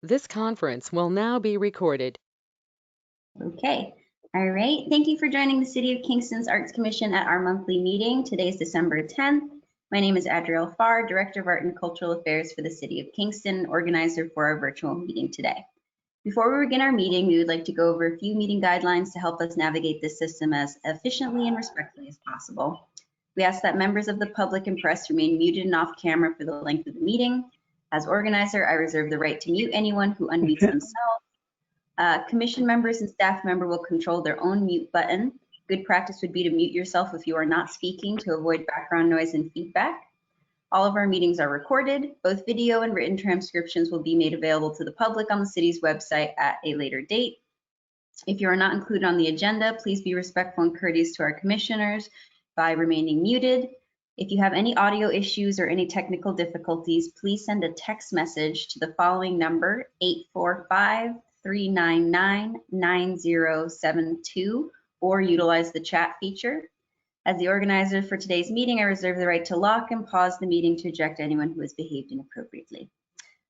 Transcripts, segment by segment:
This conference will now be recorded. Okay. All right. Thank you for joining the City of Kingston's Arts Commission at our monthly meeting. Today is December 10th. My name is Adrielle Farr, Director of Art and Cultural Affairs for the City of Kingston, organizer for our virtual meeting today. Before we begin our meeting, we would like to go over a few meeting guidelines to help us navigate this system as efficiently and respectfully as possible. We ask that members of the public and press remain muted and off camera for the length of the meeting. As organizer, I reserve the right to mute anyone who unmutes themselves. Commission members and staff member will control their own mute button. Good practice would be to mute yourself if you are not speaking to avoid background noise and feedback. All of our meetings are recorded. Both video and written transcriptions will be made available to the public on the city's website at a later date. If you are not included on the agenda, please be respectful and courteous to our commissioners by remaining muted. If you have any audio issues or any technical difficulties, please send a text message to the following number, 845-399-9072, or utilize the chat feature. As the organizer for today's meeting, I reserve the right to lock and pause the meeting to eject anyone who has behaved inappropriately.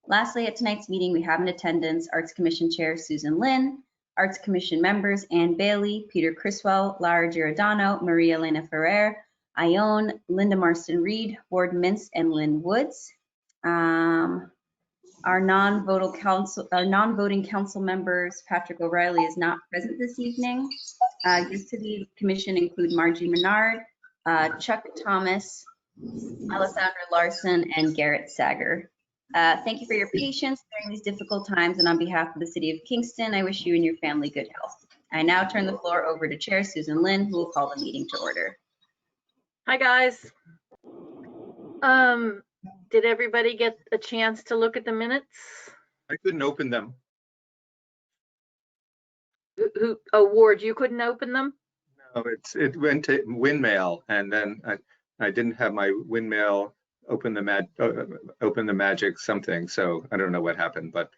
Lastly, at tonight's meeting, we have in attendance Arts Commission Chair Susan Lynn, Arts Commission members Ann Bailey, Peter Criswell, Lara Giordano, Maria Elena Ferrer, Ione, Linda Marston-Reed, Ward Mintz, and Lynn Woods. Our non-voting council members, Patrick O'Reilly is not present this evening. Guests to the commission include Margie Menard, Chuck Thomas, Alessandra Larson, and Garrett Sager. Thank you for your patience during these difficult times, and on behalf of the City of Kingston, I wish you and your family good health. I now turn the floor over to Chair Susan Lynn, who will call the meeting to order. Hi, guys. Did everybody get a chance to look at the minutes? I couldn't open them. Ward, you couldn't open them? No, it went to Windmail, and then I didn't have my Windmail open the magic something. So I don't know what happened, but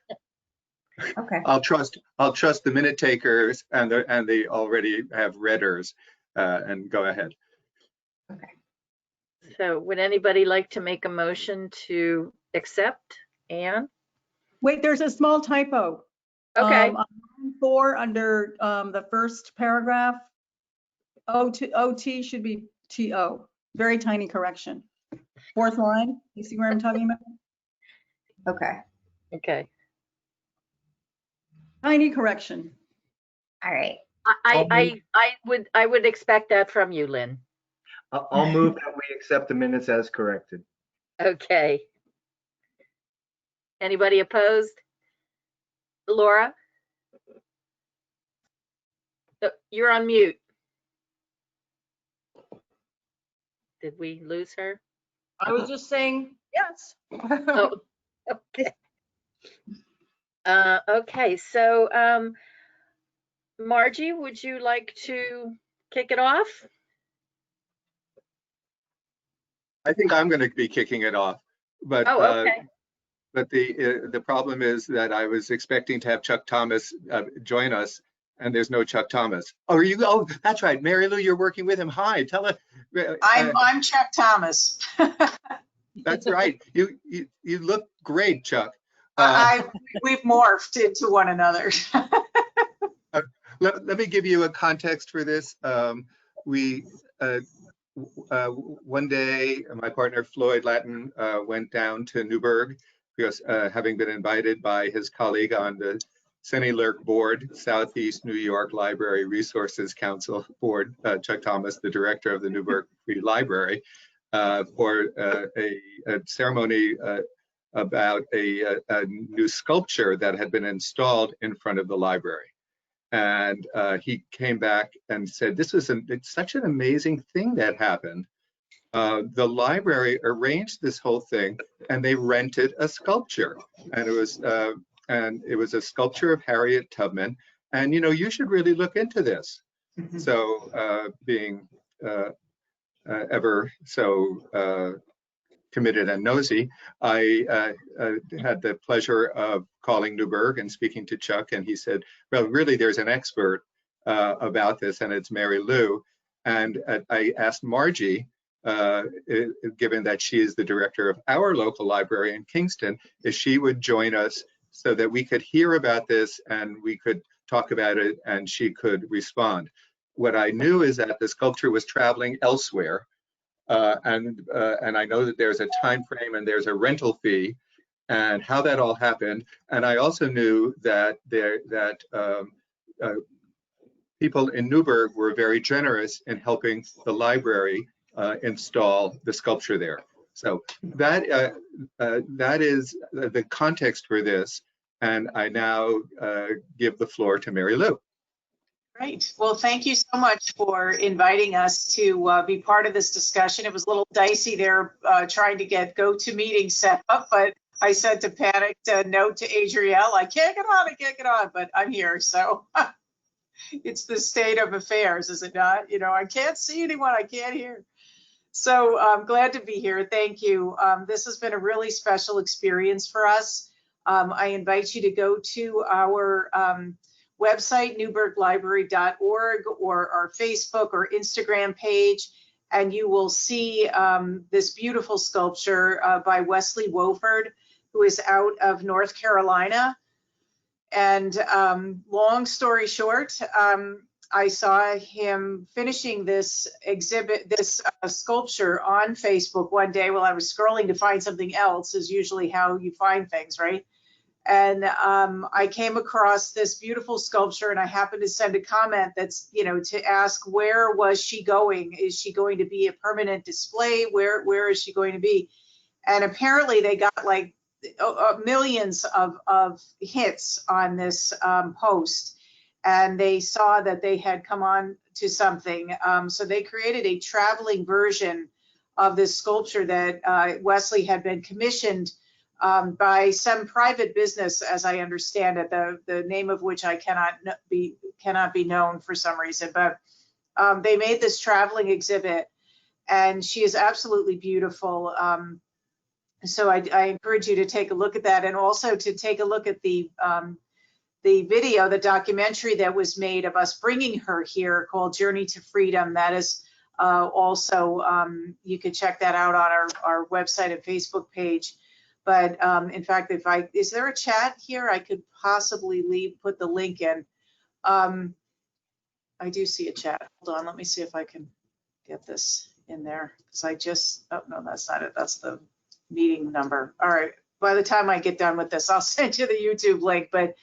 okay. I'll trust the minute takers and they already have readers and go ahead. Okay. So would anybody like to make a motion to accept? Anne? Wait, there's a small typo. Okay. 4 under the first paragraph, OT should be TO. Very tiny correction. 4th line, you see where I'm talking about? Okay. Okay. Tiny correction. All right. I would expect that from you, Lynn. I'll move that we accept the minutes as corrected. Okay. Anybody opposed? Laura? You're on mute. Did we lose her? I was just saying yes. Oh, okay. Okay, so Margie, would you like to kick it off? I think I'm going to be kicking it off, but okay. But the problem is that I was expecting to have Chuck Thomas join us, and there's no Chuck Thomas. Oh, oh, that's right, Mary Lou, you're working with him. Hi, tell her. I'm Chuck Thomas. That's right. You look great, Chuck. We've morphed into one another. Let me give you a context for this. One day, my partner Floyd Lattin went down to Newburgh because having been invited by his colleague on the CENILERC board, Southeast New York Library Resources Council board, Chuck Thomas, the director of the Newburgh Free Library, for a ceremony about a new sculpture that had been installed in front of the library. And he came back and said, it's such an amazing thing that happened. The library arranged this whole thing and they rented a sculpture. And it was a sculpture of Harriet Tubman. And, you should really look into this. Mm-hmm. So being ever so committed and nosy, I had the pleasure of calling Newburgh and speaking to Chuck, and he said, well, really, there's an expert about this, and it's Mary Lou. And I asked Margie, given that she is the director of our local library in Kingston, if she would join us so that we could hear about this and we could talk about it and she could respond. What I knew is that the sculpture was traveling elsewhere, and I know that there's a time frame and there's a rental fee, and how that all happened. And I also knew that people in Newburgh were very generous in helping the library install the sculpture there. So that is the context for this. And I now give the floor to Mary Lou. Great. Well, thank you so much for inviting us to be part of this discussion. It was a little dicey there trying to get GoToMeeting set up, but I sent a panicked note to Adrielle. I can't get on, but I'm here. So it's the state of affairs, is it not? You know, I can't see anyone, I can't hear. So I'm glad to be here. Thank you. This has been a really special experience for us. I invite you to go to our website, newburghlibrary.org, or our Facebook or Instagram page, and you will see this beautiful sculpture by Wesley Wofford, who is out of North Carolina. And long story short, I saw him finishing this exhibit, this sculpture on Facebook one day while I was scrolling to find something else, is usually how you find things, right? And I came across this beautiful sculpture, and I happened to send a comment that's, you know, to ask, where was she going? Is she going to be a permanent display? Where is she going to be? And apparently they got like millions of hits on this post, and they saw that they had come on to something. So they created a traveling version of this sculpture that Wesley had been commissioned by some private business, as I understand it, the name of which I cannot be known for some reason. But they made this traveling exhibit, and she is absolutely beautiful. So I encourage you to take a look at that, and also to take a look at the video, the documentary that was made of us bringing her here, called Journey to Freedom. That is also, you can check that out on our website and Facebook page. But in fact, is there a chat here? I could possibly put the link in. I do see a chat. Hold on, let me see if I can get this in there, because oh no, that's not it. That's the meeting number. All right, by the time I get done with this, I'll send you the YouTube link. But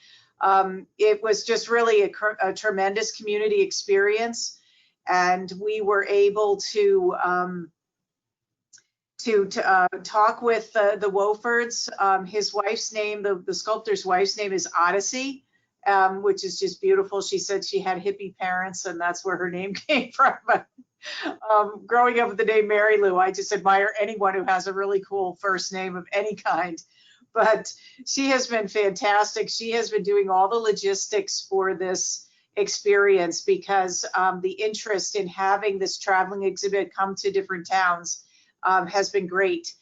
it was just really a tremendous community experience, and we were able to talk with the Woffords. His wife's name, the sculptor's wife's name, is Odyssey, which is just beautiful. She said she had hippie parents, and that's where her name came from. But growing up with the name Mary Lou, I just admire anyone who has a really cool first name of any kind. But she has been fantastic. She has been doing all the logistics for this experience, because the interest in having this traveling exhibit come to different towns has been great.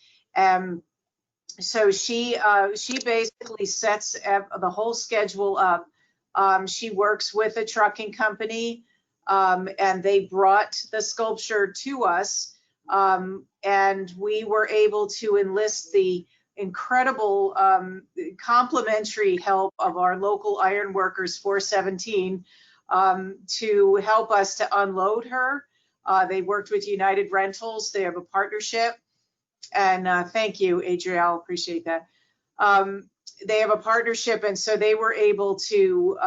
So she basically sets the whole schedule up. She works with a trucking company, and they brought the sculpture to us, and we were able to enlist the incredible complimentary help of our local Iron Workers 417 to help us to unload her. They worked with United Rentals. They have a partnership. And thank you, Adrielle, appreciate that. They have a partnership, and so they were able to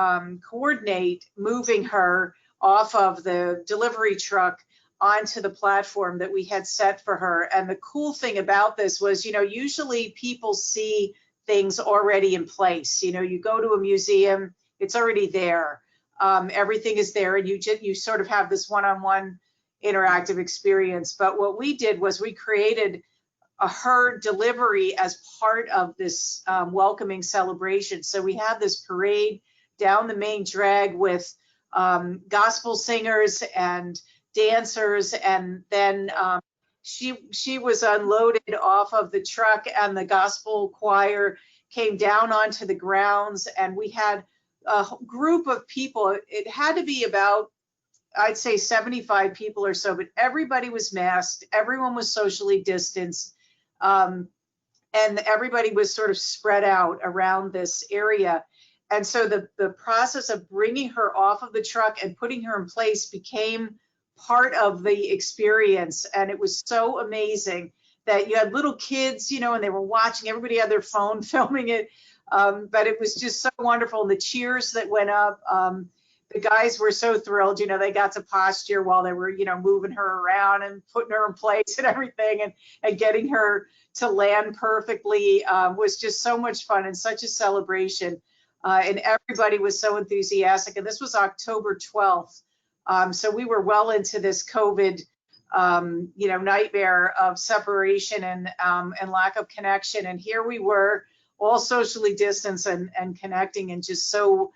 coordinate moving her off of the delivery truck onto the platform that we had set for her. And the cool thing about this was, you know, usually people see things already in place. You know, you go to a museum, it's already there. Everything is there, and you sort of have this one-on-one interactive experience. But what we did was we created her delivery as part of this welcoming celebration. So we had this parade down the main drag with gospel singers and dancers, and then she was unloaded off of the truck, and the gospel choir came down onto the grounds, and we had a group of people. It had to be about, I'd say, 75 people or so, but everybody was masked, everyone was socially distanced. and everybody was sort of spread out around this area. And so the process of bringing her off of the truck and putting her in place became part of the experience. And it was so amazing that you had little kids, you know, and they were watching, everybody had their phone filming it. But it was just so wonderful. And the cheers that went up, the guys were so thrilled, you know, they got to posture while they were, you know, moving her around and putting her in place and everything, and getting her to land perfectly was just so much fun and such a celebration. And everybody was so enthusiastic. And this was October 12th. So we were well into this COVID, you know, nightmare of separation and lack of connection. And here we were, all socially distanced and connecting, and just so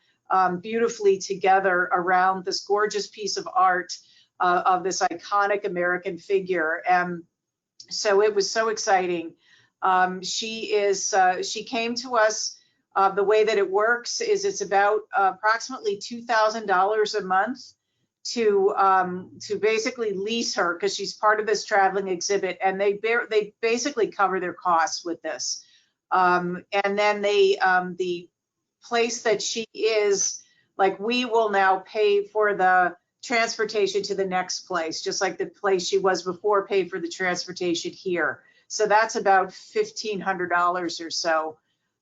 beautifully together around this gorgeous piece of art of this iconic American figure. And so it was so exciting. She came to us. The way that it works is it's about approximately $2,000 a month to basically lease her, because she's part of this traveling exhibit, and they basically cover their costs with this. And then the place that she is, like, we will now pay for the transportation to the next place, just like the place she was before paid for the transportation here. So that's about $1,500 or so.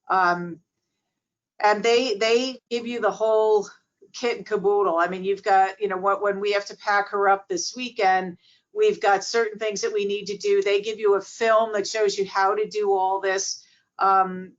And they give you the whole kit and caboodle. I mean, you've got, you know, when we have to pack her up this weekend, we've got certain things that we need to do. They give you a film that shows you how to do all this. And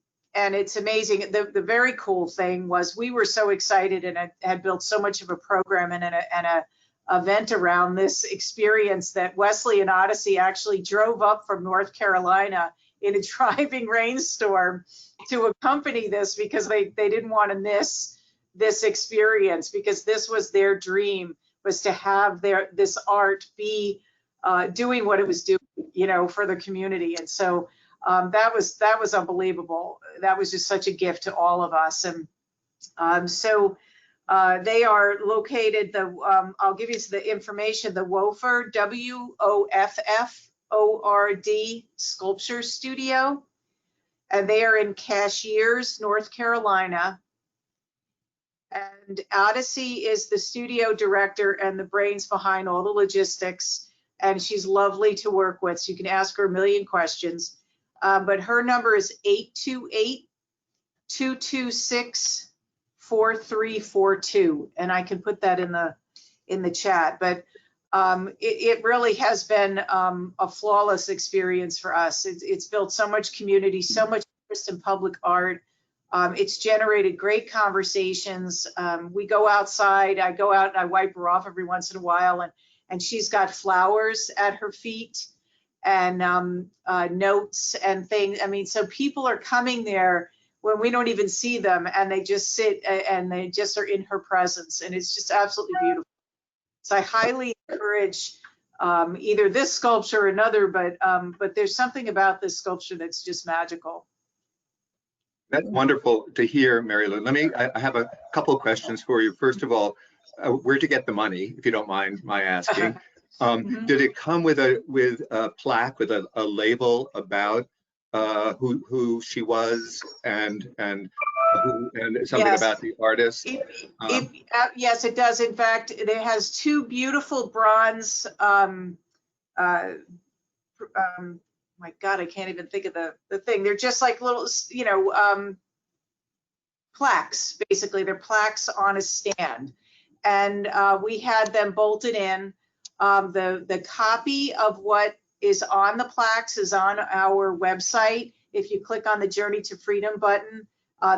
it's amazing. The very cool thing was we were so excited and had built so much of a program and a event around this experience that Wesley and Odyssey actually drove up from North Carolina in a driving rainstorm to accompany this, because they didn't want to miss this experience, because this was their dream, was to have this art be doing what it was doing, you know, for the community. And so that was unbelievable. That was just such a gift to all of us. And so they are located, I'll give you the information, the Wofford, WOFFORD Sculpture Studio. And they are in Cashiers, North Carolina. And Odyssey is the studio director and the brains behind all the logistics. And she's lovely to work with, so you can ask her a million questions. But her number is 828-226-4342. And I can put that in the chat. But it really has been a flawless experience for us. It's built so much community, so much interest in public art. It's generated great conversations. We go outside, I go out and I wipe her off every once in a while, and she's got flowers at her feet and notes and things. I mean, so people are coming there when we don't even see them, and they just sit and they just are in her presence, and it's just absolutely beautiful. So I highly encourage either this sculpture or another, but there's something about this sculpture that's just magical. That's wonderful to hear, Mary Lou. I have a couple of questions for you. First of all, where'd you get the money, if you don't mind my asking? Did it come with a plaque, with a label about who she was and something Yes. about the artist? Yes, it does. In fact, it has two beautiful bronze, my God, I can't even think of the thing. They're just like little, you know, plaques, basically. They're plaques on a stand. And we had them bolted in. The copy of what is on the plaques is on our website. If you click on the Journey to Freedom button,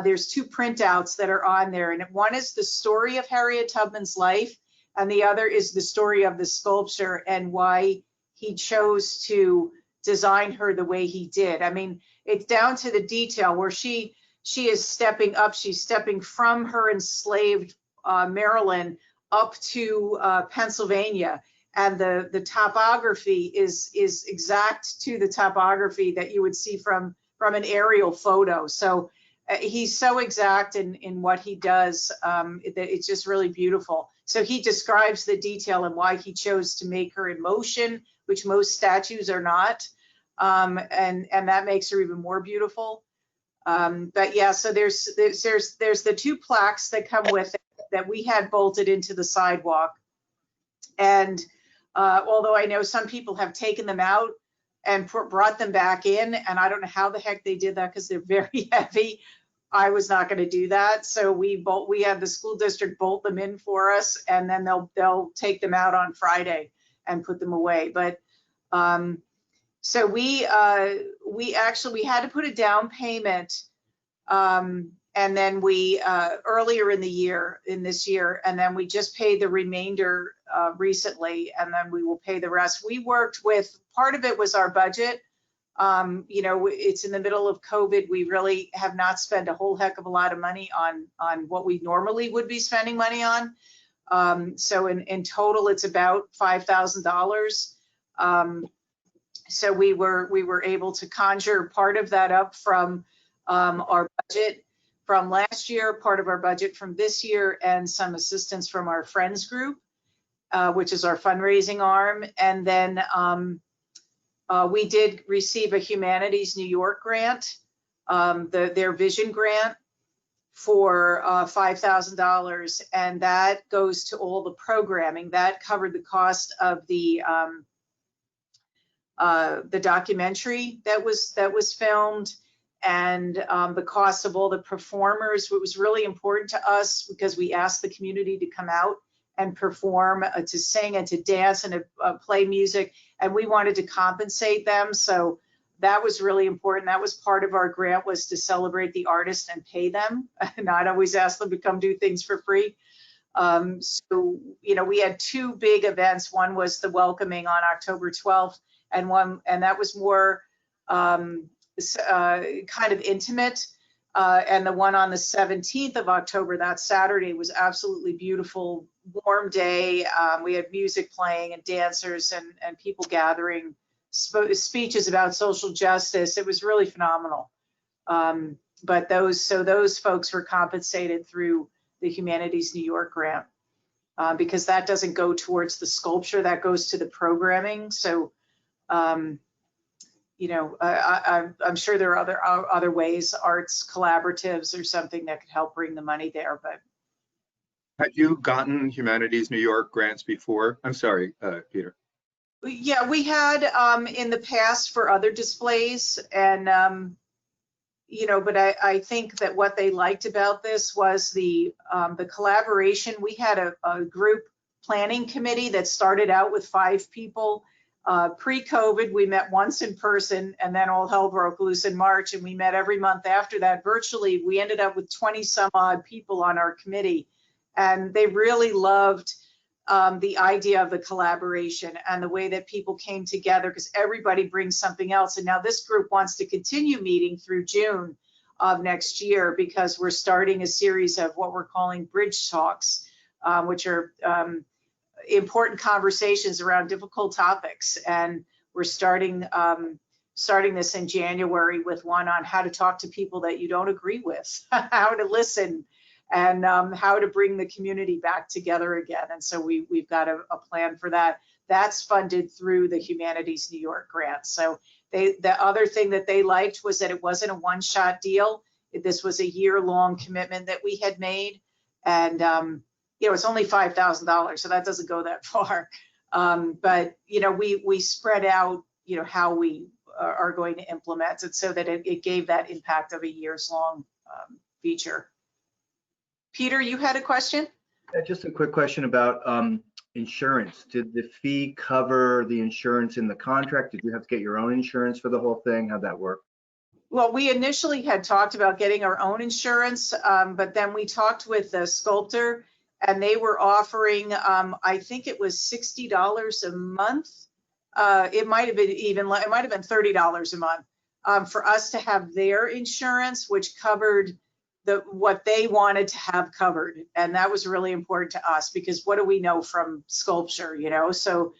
there's two printouts that are on there. And one is the story of Harriet Tubman's life, and the other is the story of the sculpture and why he chose to design her the way he did. I mean, it's down to the detail where she is stepping up. She's stepping from her enslaved Maryland up to Pennsylvania. And the topography is exact to the topography that you would see from an aerial photo. So he's so exact in what he does that it's just really beautiful. So he describes the detail and why he chose to make her in motion, which most statues are not. and that makes her even more beautiful. But yeah, so there's the 2 plaques that come with it that we had bolted into the sidewalk. And although I know some people have taken them out and brought them back in, and I don't know how the heck they did that because they're very heavy. I was not going to do that. So we had the school district bolt them in for us, and then they'll take them out on Friday and put them away. But so we had to put a down payment, and then we earlier in this year, and then we just paid the remainder recently, and then we will pay the rest. We worked with, part of it was our budget. You know, it's in the middle of COVID. We really have not spent a whole heck of a lot of money on what we normally would be spending money on. So in total, it's about $5,000. So we were able to conjure part of that up from our budget from last year, part of our budget from this year, and some assistance from our Friends group, which is our fundraising arm. And then we did receive a Humanities New York grant, their vision grant, for $5,000, and that goes to all the programming. That covered the cost of the documentary that was filmed, and the cost of all the performers. It was really important to us because we asked the community to come out and perform, to sing and to dance and to play music, and we wanted to compensate them. So that was really important. That was part of our grant, was to celebrate the artists and pay them, not always ask them to come do things for free. So, you know, we had 2 big events. One was the welcoming on October 12th, and that was more kind of intimate. And the one on the 17th of October, that Saturday, was absolutely beautiful, warm day. We had music playing and dancers and people gathering, speeches about social justice. It was really phenomenal. But those folks were compensated through the Humanities New York grant, because that doesn't go towards the sculpture, that goes to the programming. So, you know, I'm sure there are other ways, arts collaboratives or something that could help bring the money there. But Had you gotten Humanities New York grants before? I'm sorry, Peter. yeah, we had in the past for other displays, and you know, but I think that what they liked about this was the collaboration. We had a group planning committee that started out with 5 people. Pre-COVID, we met once in person, and then all hell broke loose in March, and we met every month after that virtually. We ended up with 20 some odd people on our committee, and they really loved the idea of the collaboration and the way that people came together, because everybody brings something else. And now this group wants to continue meeting through June of next year, because we're starting a series of what we're calling bridge talks, which are important conversations around difficult topics. And we're starting this in January with one on how to talk to people that you don't agree with, how to listen, and how to bring the community back together again. And so we've got a plan for that. That's funded through the Humanities New York grant. So the other thing that they liked was that it wasn't a one-shot deal. This was a year-long commitment that we had made. And you know, it's only $5,000, so that doesn't go that far. But you know, we spread out, you know, how we are going to implement it, so that it gave that impact of a years-long feature. Peter, you had a question? Yeah, just a quick question about insurance. Did the fee cover the insurance in the contract? Did you have to get your own insurance for the whole thing? How'd that work? Well, we initially had talked about getting our own insurance, but then we talked with the sculptor, and they were offering, I think it was $60 a month. It might have been it might have been $30 a month for us to have their insurance, which covered what they wanted to have covered. And that was really important to us, because what do we know from sculpture, you know? So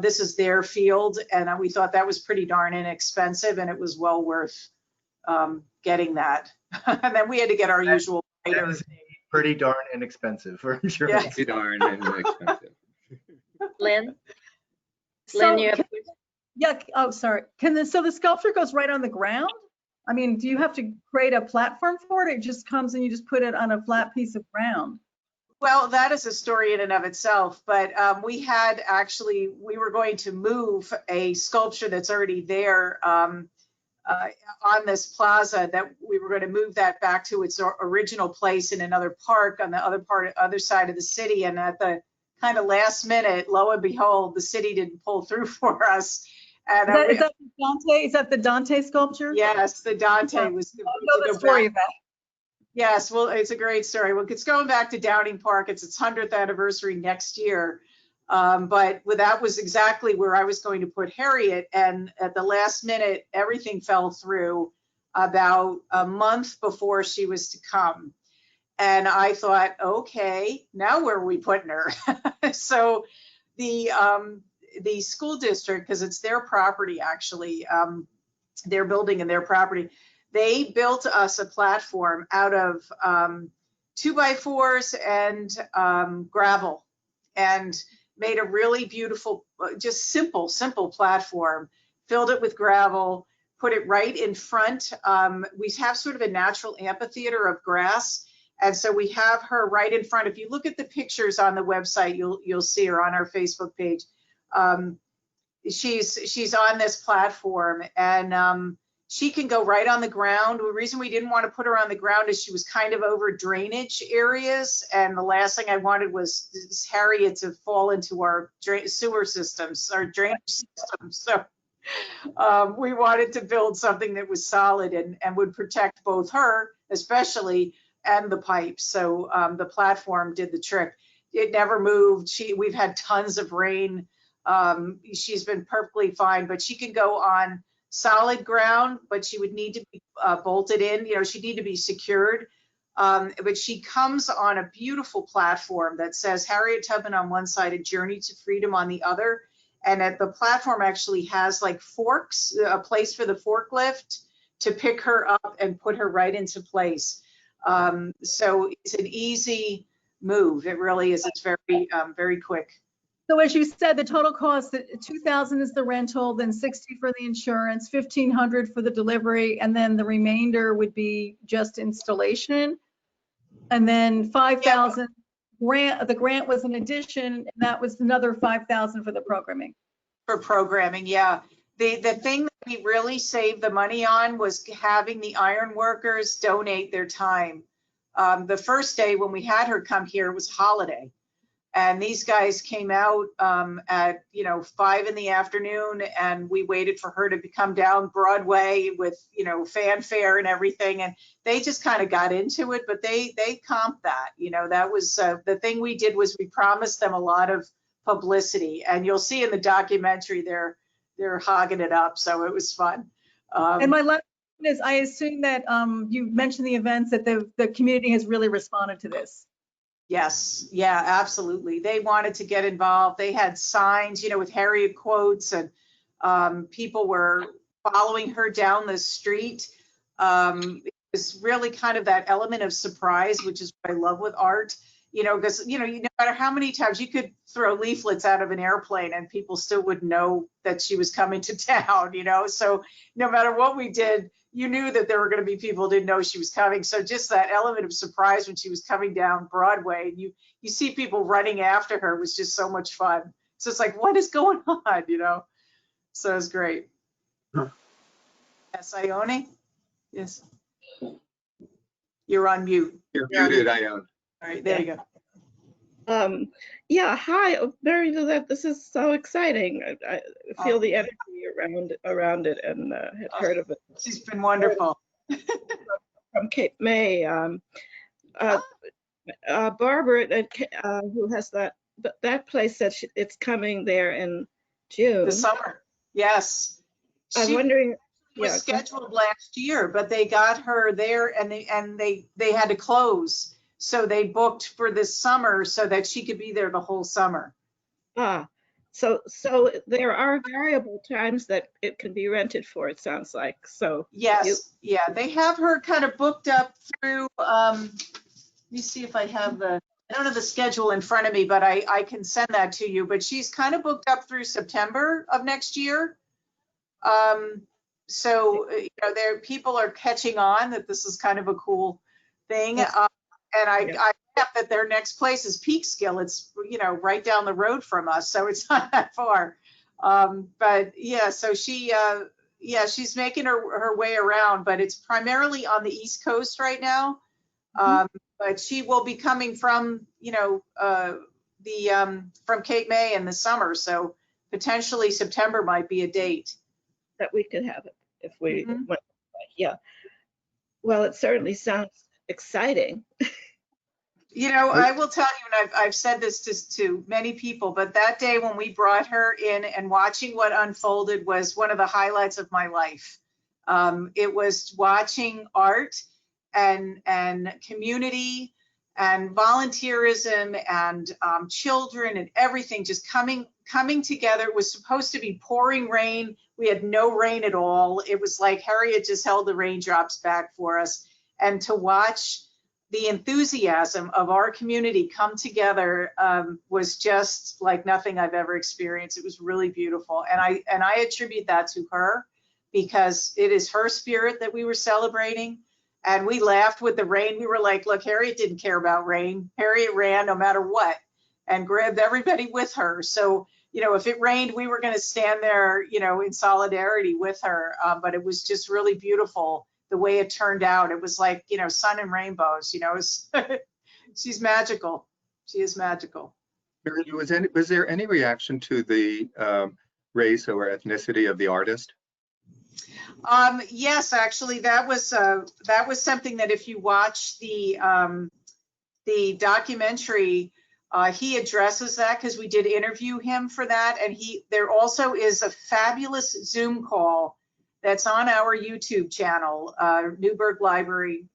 this is their field, and we thought that was pretty darn inexpensive, and it was well worth getting that. And then we had to get our usual writer. Pretty darn inexpensive for insurance. Pretty darn inexpensive. Lynn? So Lynn, you have a question? Yeah, oh, sorry. So the sculpture goes right on the ground? I mean, do you have to create a platform for it? It just comes and you just put it on a flat piece of ground? Well, that is a story in and of itself, but we were going to move a sculpture that's already there on this plaza, that we were going to move that back to its original place in another park on the other side of the city. And at the kind of last minute, lo and behold, the city didn't pull through for us. And Is that the Dante sculpture? yes, the Dante was. I know the story of that. Yes, well, it's a great story. Well, it's going back to Downing Park. It's its 100th anniversary next year. But that was exactly where I was going to put Harriet. And at the last minute, everything fell through about a month before she was to come. And I thought, okay, now where are we putting her? So the school district, because it's their property, actually, their building and their property, they built us a platform out of 2x4s and gravel, and made a really beautiful, just simple platform, filled it with gravel, put it right in front. We have sort of a natural amphitheater of grass. And so we have her right in front. If you look at the pictures on the website, you'll see her on our Facebook page. She's on this platform, and she can go right on the ground. The reason we didn't want to put her on the ground is she was kind of over drainage areas, and the last thing I wanted was Harriet to fall into our sewer systems, our drainage systems. So we wanted to build something that was solid and would protect both her, especially, and the pipes. So the platform did the trick. It never moved. We've had tons of rain. She's been perfectly fine, but she can go on solid ground, but she would need to be bolted in. She'd need to be secured. But she comes on a beautiful platform that says Harriet Tubman on one side, A Journey to Freedom on the other. And the platform actually has like forks, a place for the forklift to pick her up and put her right into place. So it's an easy move. It really is. It's very, very quick. So as you said, the total cost, $2,000 is the rental, then $60 for the insurance, $1,500 for the delivery, and then the remainder would be just installation. And then $5,000 grant. The grant was an addition, and that was another $5,000 for the programming. For programming, yeah. The thing that we really saved the money on was having the iron workers donate their time. The first day when we had her come here, it was holiday. And these guys came out at 5 in the afternoon, and we waited for her to come down Broadway with fanfare and everything. And they just kind of got into it, but they comped that. That was the thing we did, was we promised them a lot of publicity. And you'll see in the documentary they're hogging it up, so it was fun. And my last question is, I assume that you mentioned the events, that the community has really responded to this. Yes, yeah, absolutely. They wanted to get involved. They had signs, with Harriet quotes, and people were following her down the street. It was really kind of that element of surprise, which is what I love with art, because, no matter how many times you could throw leaflets out of an airplane and people still wouldn't know that she was coming to town, so no matter what we did, you knew that there were going to be people who didn't know she was coming. So just that element of surprise when she was coming down Broadway, and you see people running after her, was just so much fun. So it's like, what is going on, So it's great. Yes, Ione? Yes. You're on mute. You're muted, Ione. All right, there you go. Yeah, hi, very glad. This is so exciting. I feel the energy around it, and had heard of it. She's been wonderful. From Cape May. Barbara, who has that place, said it's coming there in June. The summer, yes. I'm wondering. Was scheduled last year, but they got her there, and they had to close. So they booked for this summer so that she could be there the whole summer. So there are variable times that it can be rented for, it sounds like. So yes, yeah, they have her kind of booked up through. Let me see if I have I don't have the schedule in front of me, but I can send that to you. But she's kind of booked up through September of next year. So, you know, people are catching on that this is kind of a cool thing. Yes. And I Yeah. get that their next place is Peekskill. It's, you know, right down the road from us, so it's not that far. But yeah, so she's making her way around, but it's primarily on the East Coast right now. But she will be coming from, you know, from Cape May in the summer, so potentially September might be a date. That we could have it if we Mhm. went. Yeah. Well, it certainly sounds exciting. You know, I will tell you, and I've said this to many people, but that day when we brought her in and watching what unfolded was one of the highlights of my life. It was watching art and community and volunteerism and children and everything just coming together. It was supposed to be pouring rain. We had no rain at all. It was like Harriet just held the raindrops back for us. And to watch the enthusiasm of our community come together was just like nothing I've ever experienced. It was really beautiful. And I attribute that to her, because it is her spirit that we were celebrating. And we laughed with the rain. We were like, look, Harriet didn't care about rain. Harriet ran no matter what and grabbed everybody with her. So, you know, if it rained, we were going to stand there, you know, in solidarity with her. But it was just really beautiful the way it turned out. It was like, you know, sun and rainbows, you know. She's magical. She is magical. Was there any reaction to the race or ethnicity of the artist? Yes, actually, that was something that if you watch the documentary, he addresses that, because we did interview him for that. And there also is a fabulous Zoom call that's on our YouTube channel, Newburgh Library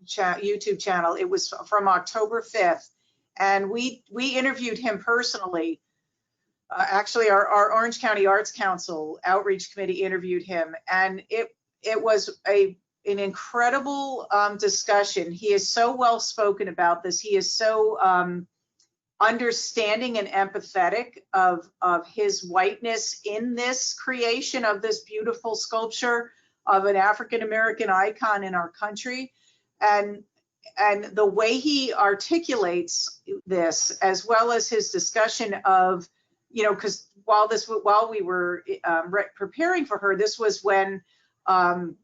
YouTube channel. It was from October 5th. And we interviewed him personally. Actually, our Orange County Arts Council Outreach Committee interviewed him. And it was an incredible discussion. He is so well spoken about this. He is so understanding and empathetic of his whiteness in this creation of this beautiful sculpture of an African-American icon in our country. And the way he articulates this, as well as his discussion of, you know, because while we were preparing for her, this was when all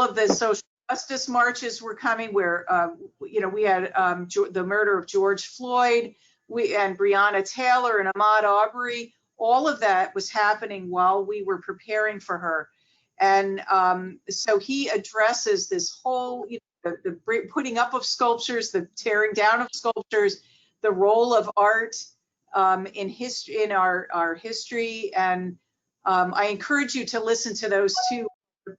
of the social justice marches were coming, where, you know, we had the murder of George Floyd, and Breonna Taylor and Ahmaud Arbery. All of that was happening while we were preparing for her. And so he addresses this whole, you know, the putting up of sculptures, the tearing down of sculptures, the role of art in history, in our history. And I encourage you to listen to those two.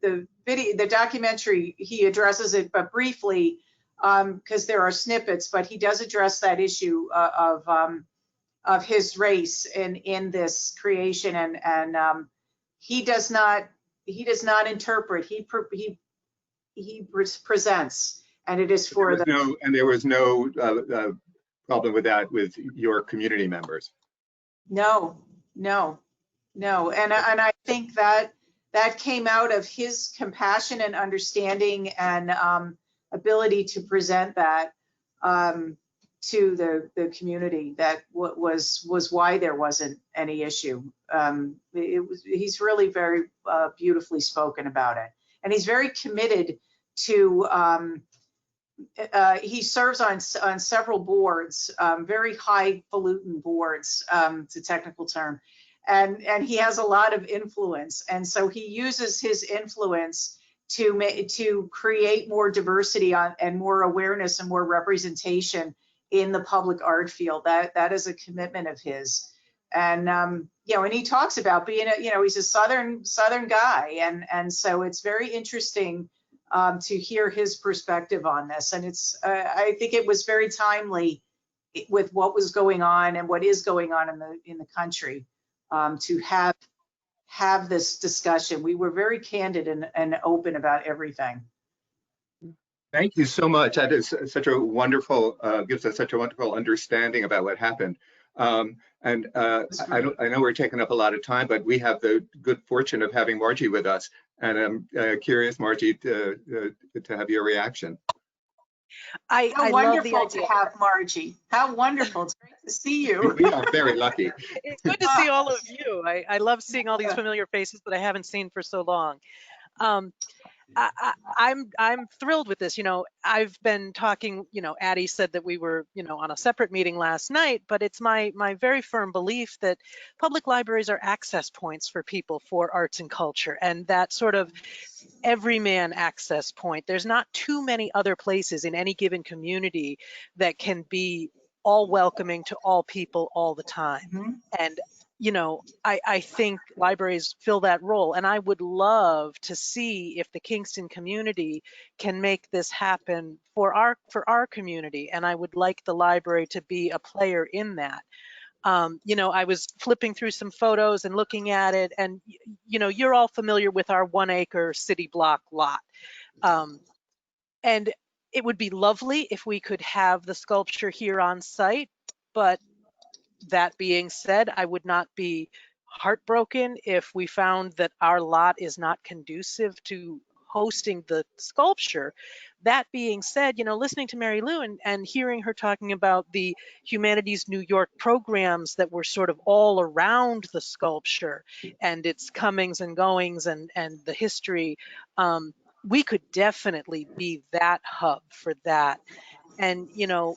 The video, the documentary, he addresses it, but briefly, because there are snippets, but he does address that issue of his race in this creation. And he does not interpret. He presents, and it is for the. And there was no problem with that with your community members. No. And I think that came out of his compassion and understanding and ability to present that to the community. That was why there wasn't any issue. He's really very beautifully spoken about it, and he's very committed to. He serves on several boards, very highfalutin boards. It's a technical term. And he has a lot of influence, and so he uses his influence to create more diversity and more awareness and more representation in the public art field. That is a commitment of his. And you know, and he talks about being he's a southern guy, and so it's very interesting to hear his perspective on this. And it's I think it was very timely with what was going on and what is going on in the country. To have this discussion. We were very candid and open about everything. Thank you so much. That is such a wonderful, gives us such a wonderful understanding about what happened. I know we're taking up a lot of time, but we have the good fortune of having Margie with us. And I'm curious, Margie, to have your reaction. How I love the wonderful idea. to have Margie. How wonderful. It's great to see you. We are very lucky. It's good to see all of you. I love seeing all these familiar faces that I haven't seen for so long. I'm thrilled with this. You know, I've been talking, you know, Addie said that we were, you know, on a separate meeting last night, but it's my very firm belief that public libraries are access points for people for arts and culture, and that sort of everyman access point. There's not too many other places in any given community that can be all welcoming to all people all the time. And you know, I think libraries fill that role, and I would love to see if the Kingston community can make this happen for our community, and I would like the library to be a player in that. You know, I was flipping through some photos and looking at it, and you know, you're all familiar with our 1 acre city block lot. And it would be lovely if we could have the sculpture here on site, but that being said, I would not be heartbroken if we found that our lot is not conducive to hosting the sculpture. That being said, you know, listening to Mary Lou and hearing her talking about the Humanities New York programs that were sort of all around the sculpture and its comings and goings and the history, we could definitely be that hub for that. And, you know,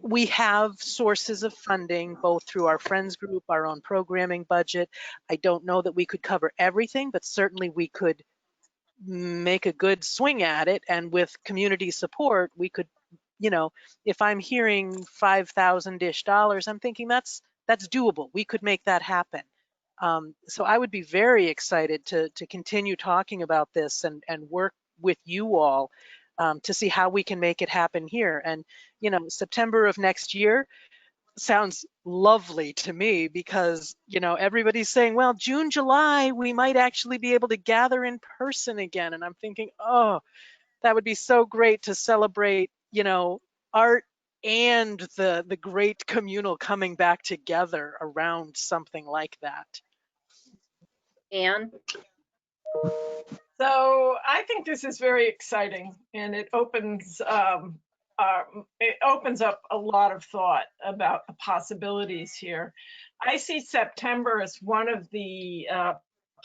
we have sources of funding, both through our Friends group, our own programming budget. I don't know that we could cover everything, but certainly we could make a good swing at it. And with community support, we could, you know, if I'm hearing $5,000-ish, I'm thinking that's doable. We could make that happen. So I would be very excited to continue talking about this and work with you all to see how we can make it happen here. And, you know, September of next year sounds lovely to me because, you know, everybody's saying, well, June, July, we might actually be able to gather in person again. And I'm thinking, oh, that would be so great to celebrate, you know, art and the great communal coming back together around something like that. Anne? So I think this is very exciting, and it opens up a lot of thought about the possibilities here. I see September as one of the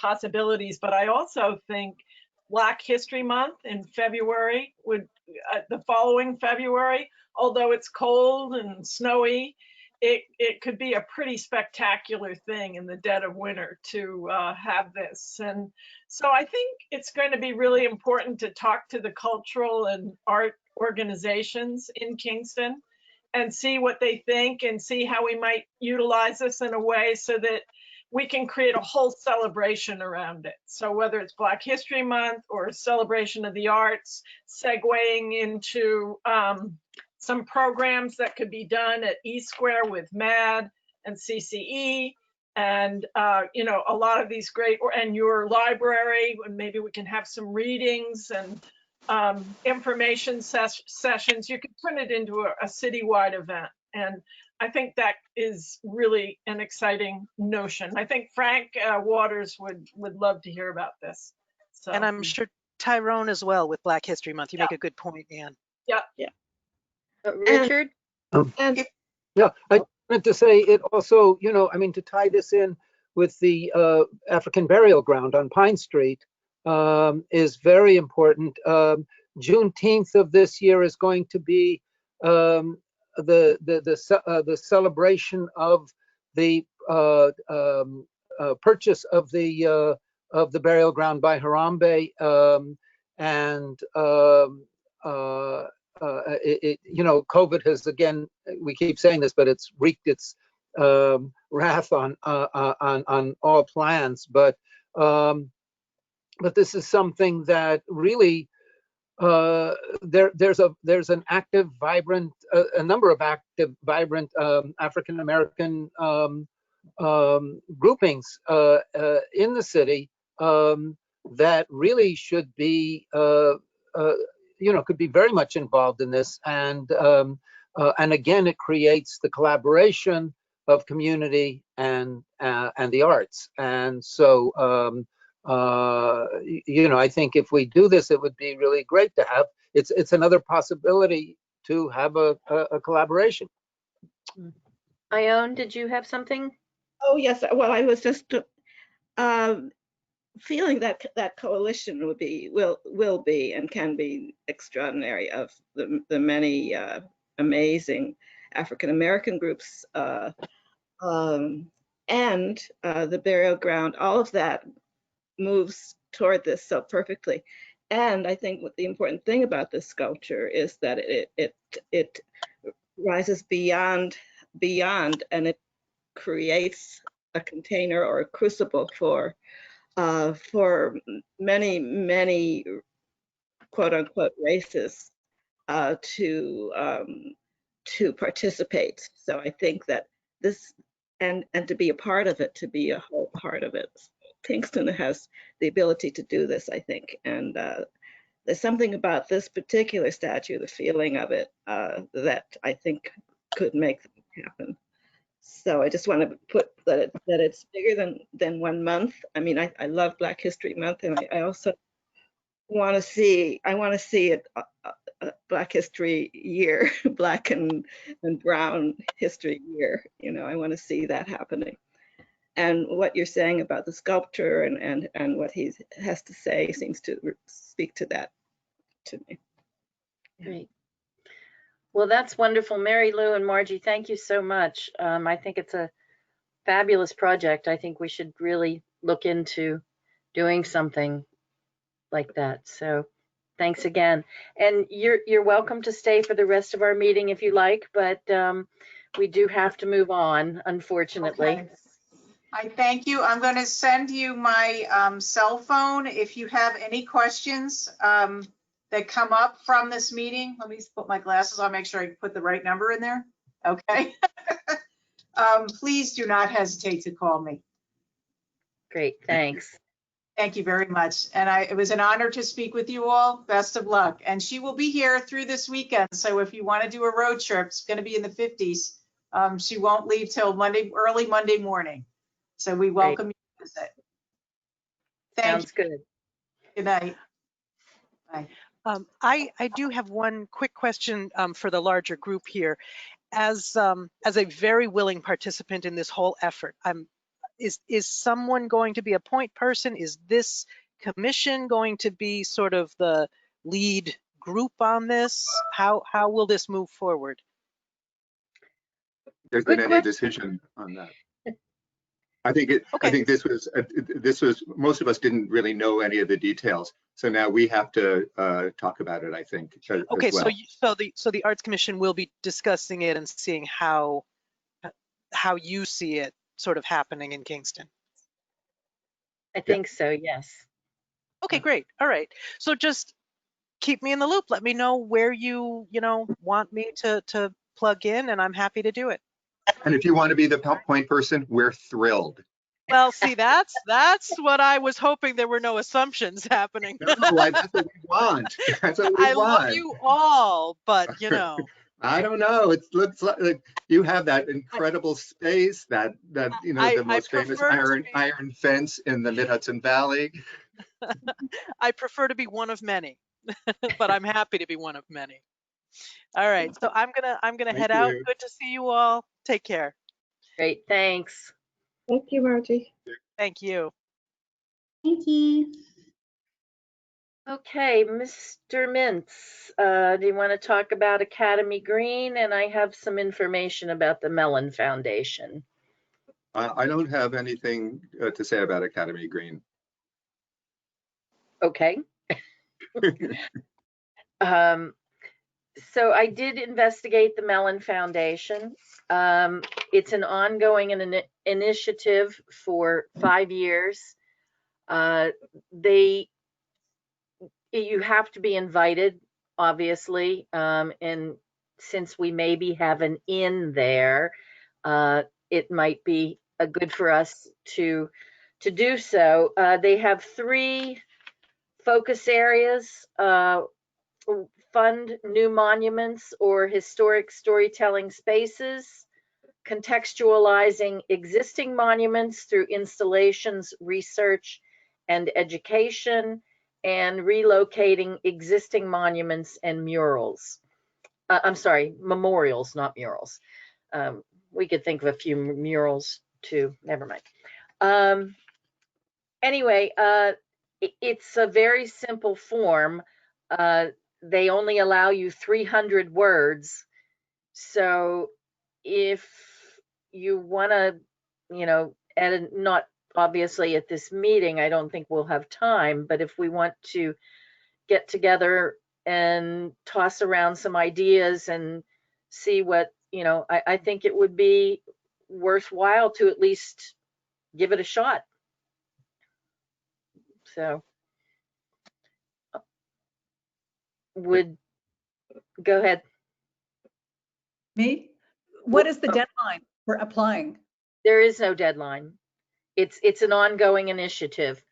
possibilities, but I also think Black History Month in February would, the following February, although it's cold and snowy, it could be a pretty spectacular thing in the dead of winter to have this. And so I think it's going to be really important to talk to the cultural and art organizations in Kingston and see what they think and see how we might utilize this in a way so that we can create a whole celebration around it. So whether it's Black History Month or a celebration of the arts, segueing into some programs that could be done at E Square with MAD and CCE, and you know, a lot of these great, and your library, maybe we can have some readings and information sessions. You could turn it into a citywide event, and I think that is really an exciting notion. I think Frank Waters would love to hear about this. So. And I'm sure Tyrone as well with Black History Month. You make a good point, Anne. Yeah. Yeah. Richard? And Yeah, I wanted to say it also, you know, I mean, to tie this in with the African burial ground on Pine Street is very important. Juneteenth of this year is going to be the celebration of the purchase of the burial ground by Harambe, and you know, COVID has, again, we keep saying this, but it's wreaked its wrath on all plans. But this is something that really there's an active, vibrant, a number of active, vibrant African American groupings in the city that really should be. You know, could be very much involved in this, and again, it creates the collaboration of community and the arts. And so, I think if we do this, it would be really great to have. It's another possibility to have a collaboration. Ione, did you have something? Oh, yes. Well, I was just feeling that that coalition will be and can be extraordinary, of the many amazing African American groups and the burial ground. All of that moves toward this so perfectly. And I think what the important thing about this sculpture is that it rises beyond and it creates a container or a crucible for many quote unquote races to participate. So I think that this and to be a part of it, to be a whole part of it. Kingston has the ability to do this, I think, and there's something about this particular statue, the feeling of it, that I think could make that happen. So I just want to put that it's bigger than 1 month. I mean, I love Black History Month, and I also want to see it Black History Year, Black and Brown History Year. I want to see that happening. And what you're saying about the sculpture and what he has to say seems to speak to that to me. Great. Well, that's wonderful. Mary Lou and Margie, thank you so much. I think it's a fabulous project. I think we should really look into doing something like that. So thanks again. And you're welcome to stay for the rest of our meeting if you like, but we do have to move on, unfortunately. Okay. I thank you. I'm going to send you my cell phone if you have any questions that come up from this meeting. Let me put my glasses on, make sure I put the right number in there. Okay. Please do not hesitate to call me. Great, thanks. Thank you very much. And it was an honor to speak with you all. Best of luck. And she will be here through this weekend. So if you want to do a road trip, it's going to be in the 50s. She won't leave till early Monday morning. So we welcome you to visit. Sounds good. Good night. Bye. I do have one quick question for the larger group here. As a very willing participant in this whole effort, is someone going to be a point person? Is this commission going to be sort of the lead group on this? How will this move forward? There's been any decision on that. I think this was most of us didn't really know any of the details. So now we have to talk about it, I think. Okay, as well. so the Arts Commission will be discussing it and seeing how you see it sort of happening in Kingston. I think so, yes. Okay, great. All right. So just keep me in the loop. Let me know where you want me to plug in, and I'm happy to do it. And if you want to be the point person, we're thrilled. Well, see, that's what I was hoping. There were no assumptions happening. No, that's what we want. That's what we I want. love you all, but I don't know. It looks like you have that incredible space, that the most famous iron fence in the Mid-Hudson Valley. I prefer to be one of many, but I'm happy to be one of many. All right, so I'm gonna head out. Good to see you all. Take care. Great, thanks. Thank you, Margie. Thank you. Thank you. Okay, Mr. Mintz, do you want to talk about Academy Green? And I have some information about the Mellon Foundation. I don't have anything to say about Academy Green. Okay. So I did investigate the Mellon Foundation. It's an ongoing initiative for 5 years. You have to be invited, obviously, and since we maybe have an in there, it might be good for us to do so. They have 3 focus areas: fund new monuments or historic storytelling spaces, contextualizing existing monuments through installations, research, and education, and relocating existing monuments and murals. I'm sorry, memorials, not murals. We could think of a few murals too. Never mind. Anyway, it's a very simple form. They only allow you 300 words. So if you want to, and not obviously at this meeting, I don't think we'll have time, but if we want to get together and toss around some ideas and see what, I think it would be worthwhile to at least give it a shot. So go ahead. Me? What is the deadline for applying? There is no deadline. It's an ongoing initiative.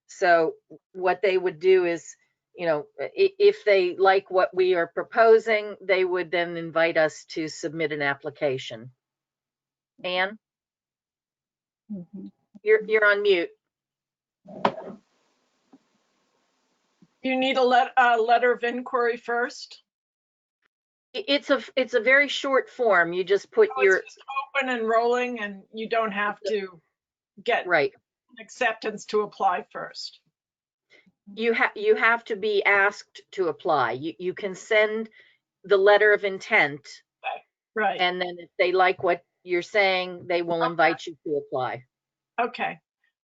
So what they would do is, if they like what we are proposing, they would then invite us to submit an application. Anne? You're on mute. You need a letter of inquiry first? It's a very short form. You just put your It's just open and rolling, and you don't have to get right acceptance to apply first. You have to be asked to apply. You can send the letter of intent, right? And then if they like what you're saying, they will invite you to apply. Okay,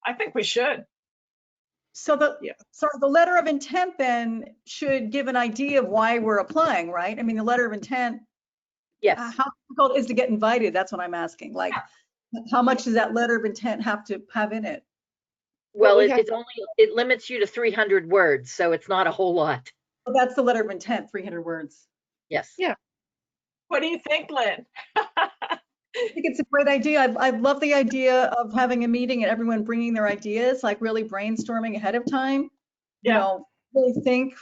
I think we should. So the letter of intent then should give an idea of why we're applying, right? I mean, the letter of intent. Yes. How difficult is to get invited? That's what I'm asking. Like, how much does that letter of intent have to have in it? Well, it limits you to 300 words, so it's not a whole lot. Well, that's the letter of intent, 300 words. Yes. Yeah. What do you think, Lynn? I think it's a great idea. I love the idea of having a meeting and everyone bringing their ideas, like really brainstorming ahead of time. Yeah. Really think,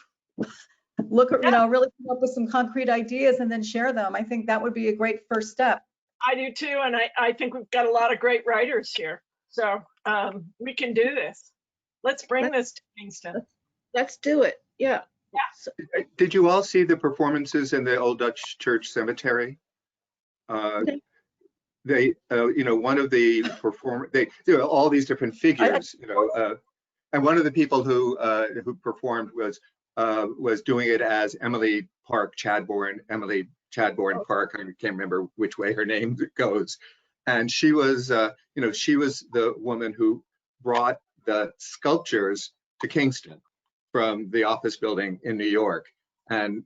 look, really come up with some concrete ideas and then share them. I think that would be a great first step. I do too, and I think we've got a lot of great writers here, so we can do this. Let's bring this to Kingston. Let's do it. Yeah. Yeah. Did you all see the performances in the Old Dutch Church Cemetery? They, one of the there are all these different figures, and one of the people who performed was doing it as Emily Chadbourne Park. I can't remember which way her name goes. And she was, she was the woman who brought the sculptures to Kingston from the office building in New York. And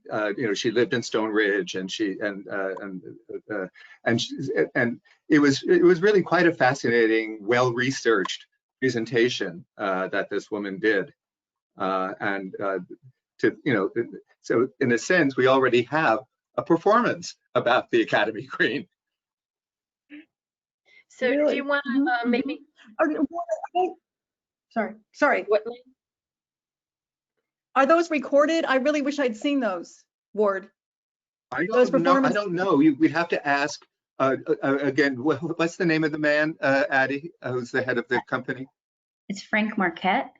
she lived in Stone Ridge, and it was really quite a fascinating, well-researched presentation that this woman did. So in a sense, we already have a performance about the Academy Green. So really? Do you want to maybe? Sorry. What? Are those recorded? I really wish I'd seen those, Ward. I don't know. We'd have to ask. Again, what's the name of the man, Addie, who's the head of the company? It's Frank Marquette.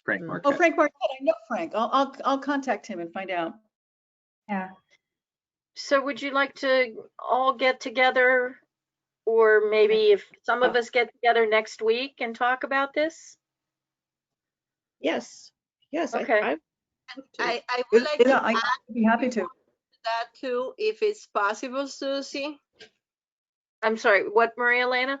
Frank Marquette. Oh, Frank Marquette. I know Frank. I'll contact him and find out. Yeah. So would you like to all get together, or maybe if some of us get together next week and talk about this? Yes. Yes. Okay. I would like to I'd be happy to. that too, if it's possible, Susie. I'm sorry, what, Maria Elena?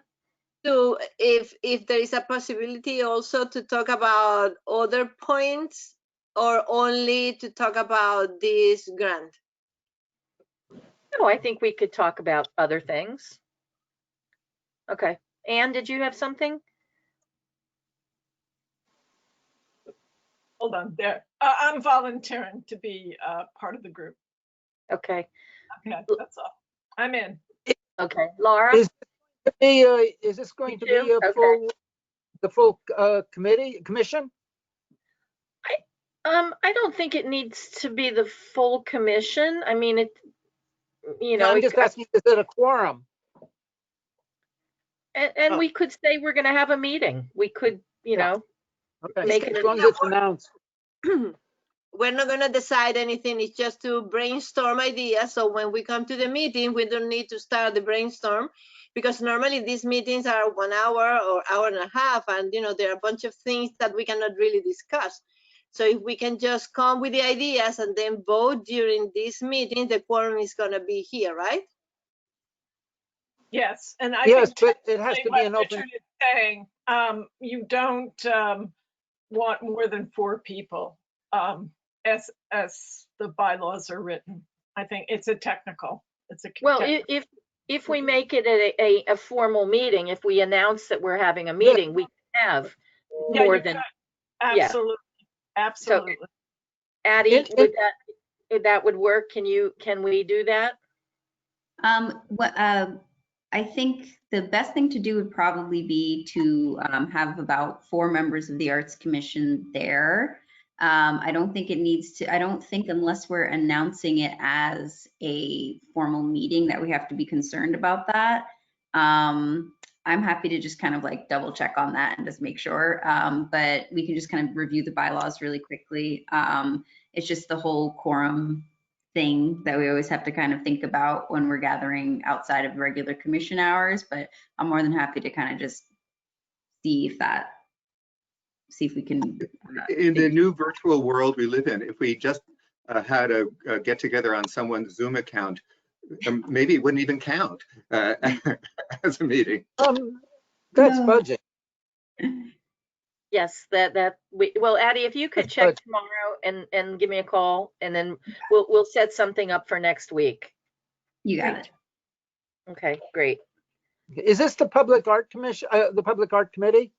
To if there is a possibility also to talk about other points, or only to talk about this grant. No, I think we could talk about other things. Okay. Anne, did you have something? Hold on there. I'm volunteering to be part of the group. Okay. Okay, that's all. I'm in. Okay, Laura. Is this going to be the full commission? I don't think it needs to be the full commission. I mean, I'm just asking, is it a quorum? And Oh. we could say we're going to have a meeting. We could, you Yeah. know, Okay, make it as long as it's announced. We're not going to decide anything. It's just to brainstorm ideas. So when we come to the meeting, we don't need to start the brainstorm, because normally these meetings are 1 hour or hour and a half. And, you know, there are a bunch of things that we cannot really discuss. So if we can just come with the ideas and then vote during this meeting, the quorum is going to be here, right? Yes, and I Yes, think but it has to be what an open. Richard is saying, you don't want more than 4 people, as the bylaws are written. I think it's a technical. well, if we make it a formal meeting, if we announce that we're having a Good. meeting, we can have Yeah, more you than, could. yeah. Absolutely, So absolutely. Addie, that would work? Can we do that? I think the best thing to do would probably be to have about 4 members of the Arts Commission there. I don't think it needs to, I don't think unless we're announcing it as a formal meeting that we have to be concerned about that. I'm happy to just kind of like double check on that and just make sure, but we can just kind of review the bylaws really quickly. It's just the whole quorum thing that we always have to kind of think about when we're gathering outside of regular commission hours, but I'm more than happy to kind of just see if we can. In the new virtual world we live in, if we just had a get together on someone's Zoom account, maybe it wouldn't even count as a meeting. That's budget. Yes, well, Addie, if you could check tomorrow and give me a call, and then we'll set something up for next week. You got it. Okay, great. Is this the Public Art Commission, the Public Art Committee?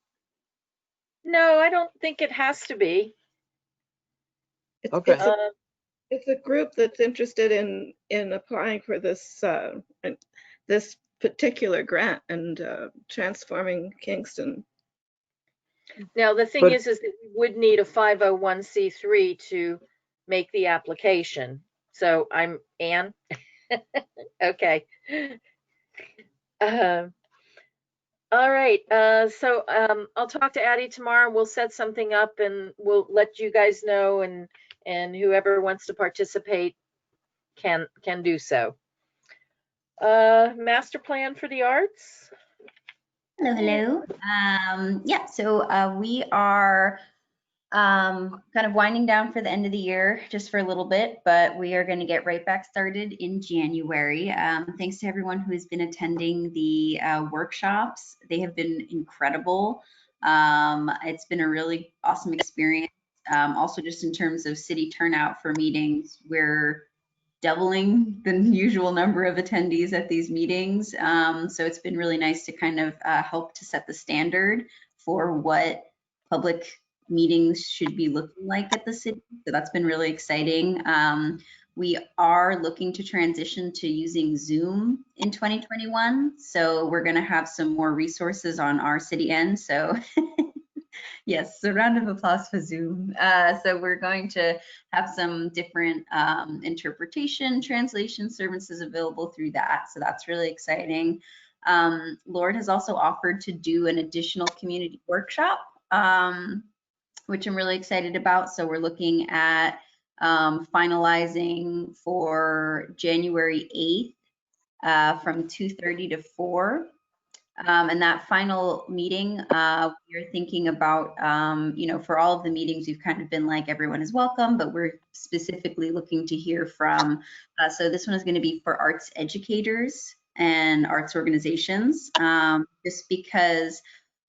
No, I don't think it has to be. Okay. It's a group that's interested in applying for this this particular grant and transforming Kingston. Now, the thing is that we would need a 501c3 to make the application. So I'm Ann. Okay. All right. So I'll talk to Addie tomorrow. We'll set something up and we'll let you guys know, and whoever wants to participate can do so. Master plan for the arts. Hello. Yeah, so we are kind of winding down for the end of the year just for a little bit, but we are going to get right back started in January. Thanks to everyone who has been attending the workshops. They have been incredible. It's been a really awesome experience. Also, just in terms of city turnout for meetings, we're doubling the usual number of attendees at these meetings. So it's been really nice to kind of help to set the standard for what public meetings should be looking like at the city. So that's been really exciting. We are looking to transition to using Zoom in 2021. So we're going to have some more resources on our city end. So yes, a round of applause for Zoom. So we're going to have some different interpretation, translation services available through that. So that's really exciting. Lord has also offered to do an additional community workshop, which I'm really excited about. So we're looking at finalizing for January 8th from 2:30 to 4. And that final meeting, we're thinking about, you know, for all of the meetings, we've kind of been like, everyone is welcome, but we're specifically looking to hear from, so this one is going to be for arts educators and arts organizations, just because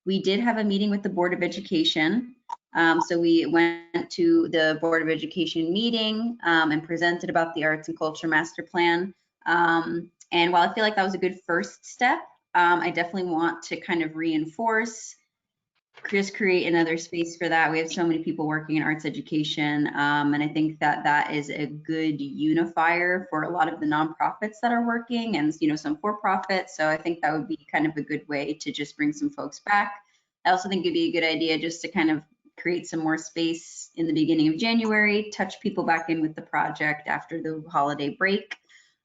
we did have a meeting with the Board of Education. So we went to the Board of Education meeting and presented about the Arts and Culture Master Plan. And while I feel like that was a good first step, I definitely want to kind of reinforce, just create another space for that. We have so many people working in arts education, and I think that that is a good unifier for a lot of the nonprofits that are working, and you know, some for-profits. So I think that would be kind of a good way to just bring some folks back. I also think it'd be a good idea just to kind of create some more space in the beginning of January, touch people back in with the project after the holiday break.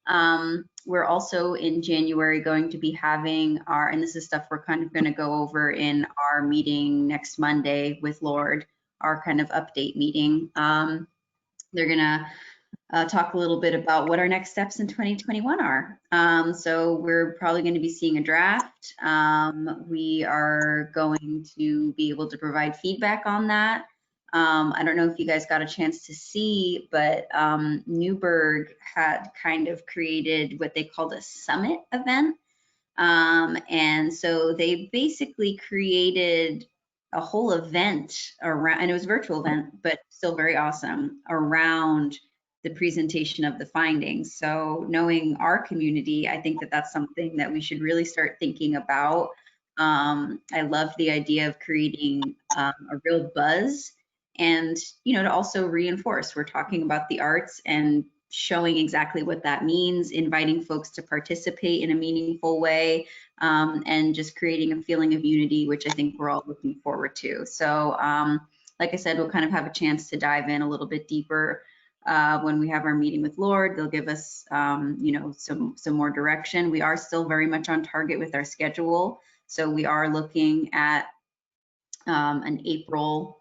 We're also in January going to be having our, and this is stuff we're kind of going to go over in our meeting next Monday with Lord, our kind of update meeting. They're going to talk a little bit about what our next steps in 2021 are. So we're probably going to be seeing a draft. We are going to be able to provide feedback on that. I don't know if you guys got a chance to see, but Newburgh had kind of created what they called a summit event. And so they basically created a whole event around, and it was a virtual event, but still very awesome, around the presentation of the findings. So knowing our community, I think that that's something that we should really start thinking about. I love the idea of creating a real buzz, and to also reinforce, we're talking about the arts and showing exactly what that means, inviting folks to participate in a meaningful way, and just creating a feeling of unity, which I think we're all looking forward to. So like I said, we'll kind of have a chance to dive in a little bit deeper when we have our meeting with Lord. They'll give us some more direction. We are still very much on target with our schedule. So we are looking at an April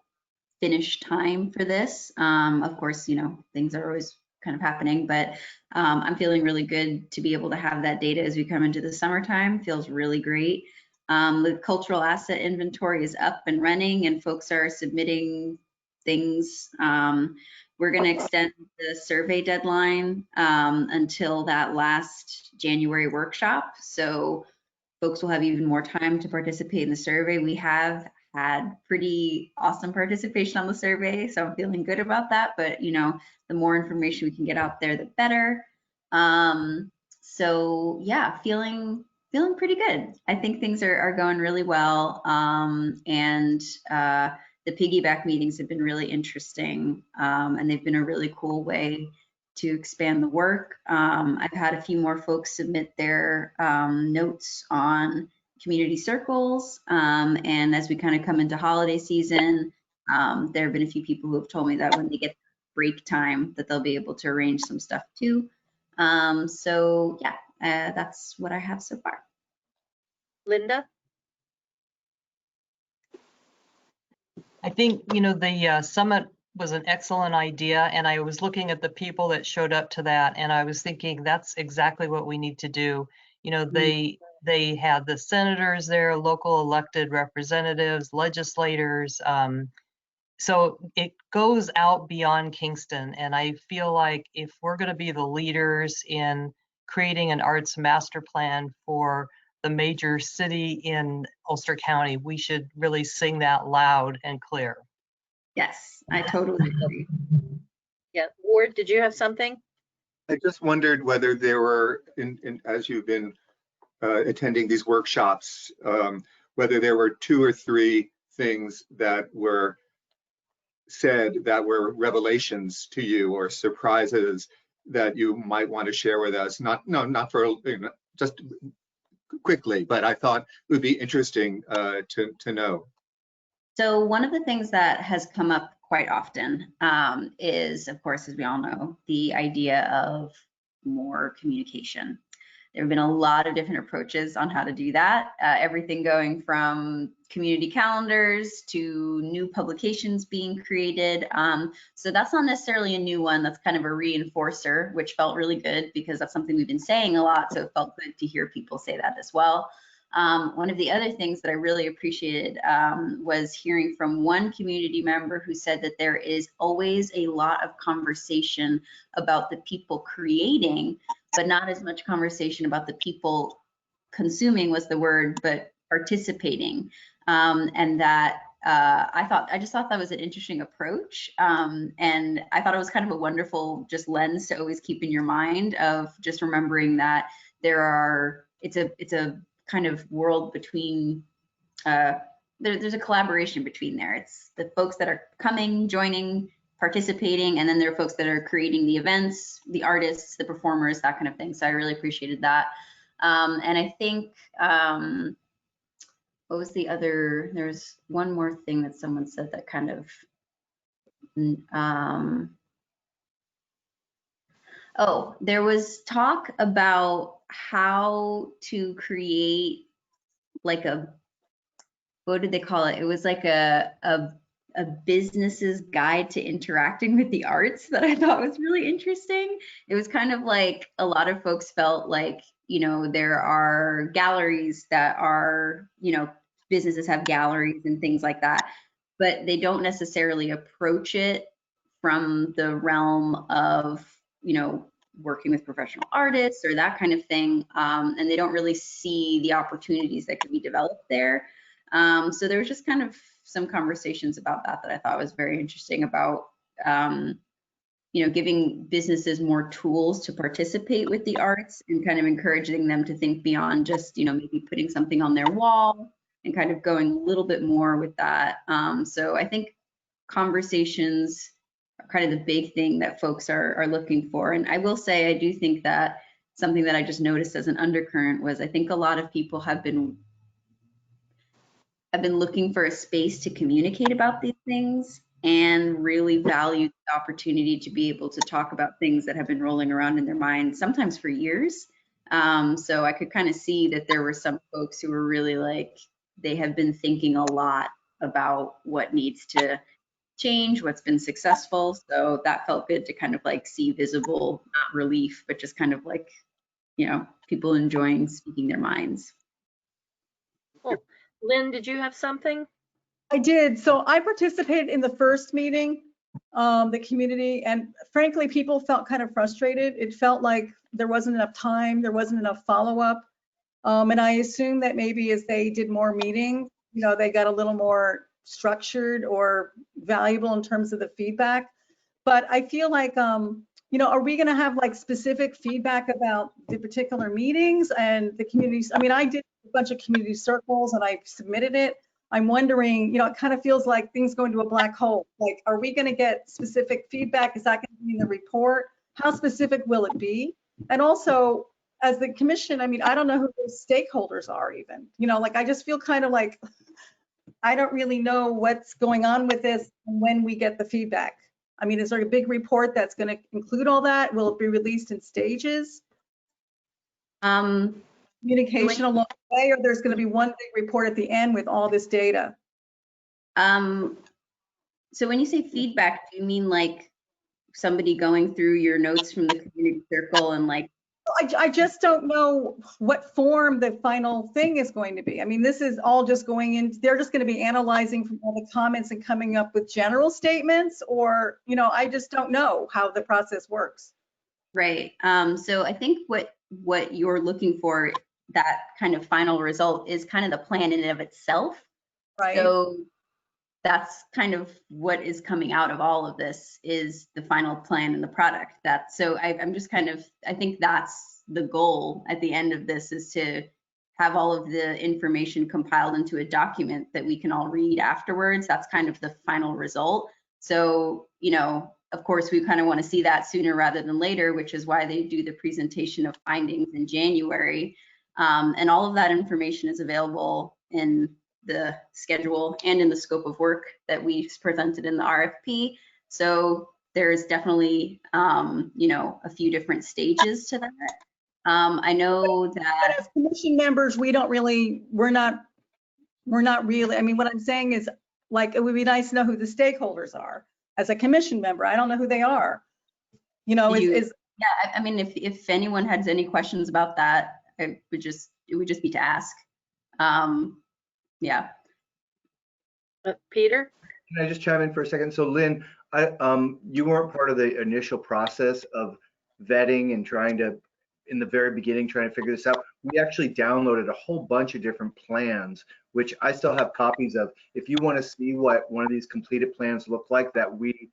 finish time for this. Of course, things are always kind of happening, but I'm feeling really good to be able to have that data as we come into the summertime. Feels really great. The cultural asset inventory is up and running, and folks are submitting things. We're going to extend the survey deadline until that last January workshop. So folks will have even more time to participate in the survey. We have had pretty awesome participation on the survey, so I'm feeling good about that. But the more information we can get out there, the better. So yeah, feeling pretty good. I think things are going really well, and the piggyback meetings have been really interesting, and they've been a really cool way to expand the work. I've had a few more folks submit their notes on community circles, and as we kind of come into holiday season, there have been a few people who have told me that when they get break time that they'll be able to arrange some stuff too. So yeah, that's what I have so far. Linda? I think, the summit was an excellent idea, and I was looking at the people that showed up to that, and I was thinking that's exactly what we need to do. They had the senators there, local elected representatives, legislators. So it goes out beyond Kingston, and I feel like if we're going to be the leaders in creating an arts master plan for the major city in Ulster County, we should really sing that loud and clear. Yes, I totally agree. Yeah, Ward, did you have something? I just wondered whether there were, as you've been attending these workshops, whether there were 2 or 3 things that were said that were revelations to you or surprises that you might want to share with us. Not for just quickly, but I thought it would be interesting to know. So one of the things that has come up quite often is, of course, as we all know, the idea of more communication. There have been a lot of different approaches on how to do that. Everything going from community calendars to new publications being created. So that's not necessarily a new one. That's kind of a reinforcer, which felt really good because that's something we've been saying a lot. So it felt good to hear people say that as well. One of the other things that I really appreciated was hearing from one community member who said that there is always a lot of conversation about the people creating, but not as much conversation about the people consuming was the word, but participating. And that I just thought that was an interesting approach. And I thought it was kind of a wonderful just lens to always keep in your mind of just remembering that it's a kind of world between, there's a collaboration between there. It's the folks that are coming, joining, participating, and then there are folks that are creating the events, the artists, the performers, that kind of thing. So I really appreciated that. And I think, what was the other, there's one more thing that someone said that kind of, Oh, there was talk about how to create like a, what did they call it? It was like a business's guide to interacting with the arts that I thought was really interesting. It was kind of like a lot of folks felt like, you know, there are galleries that are, you know, businesses have galleries and things like that, but they don't necessarily approach it from the realm of, you know, working with professional artists or that kind of thing. And they don't really see the opportunities that could be developed there. So there was just kind of some conversations about that I thought was very interesting about, you know, giving businesses more tools to participate with the arts and kind of encouraging them to think beyond just, you know, maybe putting something on their wall and kind of going a little bit more with that. So I think conversations are kind of the big thing that folks are looking for. And I will say, I do think that something that I just noticed as an undercurrent was I think a lot of people have been looking for a space to communicate about these things and really value the opportunity to be able to talk about things that have been rolling around in their minds, sometimes for years. So I could kind of see that there were some folks who were really like, they have been thinking a lot about what needs to change, what's been successful. So that felt good to kind of like see visible, not relief, but just kind of like, you know, people enjoying speaking their minds. Cool. Lynn, did you have something? I did. So I participated in the first meeting, the community, and frankly, people felt kind of frustrated. It felt like there wasn't enough time, there wasn't enough follow-up. And I assume that maybe as they did more meetings, you know, they got a little more structured or valuable in terms of the feedback. But I feel like, you know, are we going to have like specific feedback about the particular meetings and the communities? I mean, I did a bunch of community circles and I submitted it. I'm wondering, you know, it kind of feels like things go into a black hole. Like, are we going to get specific feedback? Is that going to be in the report? How specific will it be? And also, as the commission, I mean, I don't know who those stakeholders are even. You know, like, I just feel kind of like, I don't really know what's going on with this and when we get the feedback. I mean, is there a big report that's going to include all that? Will it be released in stages? Communication along the way, or there's going to be one big report at the end with all this data? So when you say feedback, do you mean like somebody going through your notes from the community circle and like? I just don't know what form the final thing is going to be. I mean, this is all just going in, they're just going to be analyzing from all the comments and coming up with general statements, or, you know, I just don't know how the process works. Right. So I think what you're looking for, that kind of final result, is kind of the plan in and of itself. Right. So that's kind of what is coming out of all of this, is the final plan and the product. So I'm just kind of, I think that's the goal at the end of this, is to have all of the information compiled into a document that we can all read afterwards. That's kind of the final result. So, you know, of course, we kind of want to see that sooner rather than later, which is why they do the presentation of findings in January. And all of that information is available in the schedule and in the scope of work that we presented in the RFP. So there's definitely, you know, a few different stages to that. I know that as commission members, we don't really, we're not really, I mean, what I'm saying is, like, it would be nice to know who the stakeholders are. As a commission member, I don't know who they are. You know, yeah, I mean, if anyone has any questions about that, it would just be to ask. Yeah. Peter? Can I just chime in for a second? So Lynn, you weren't part of the initial process of vetting and trying to, in the very beginning, trying to figure this out. We actually downloaded a whole bunch of different plans, which I still have copies of. If you want to see what one of these completed plans look like that we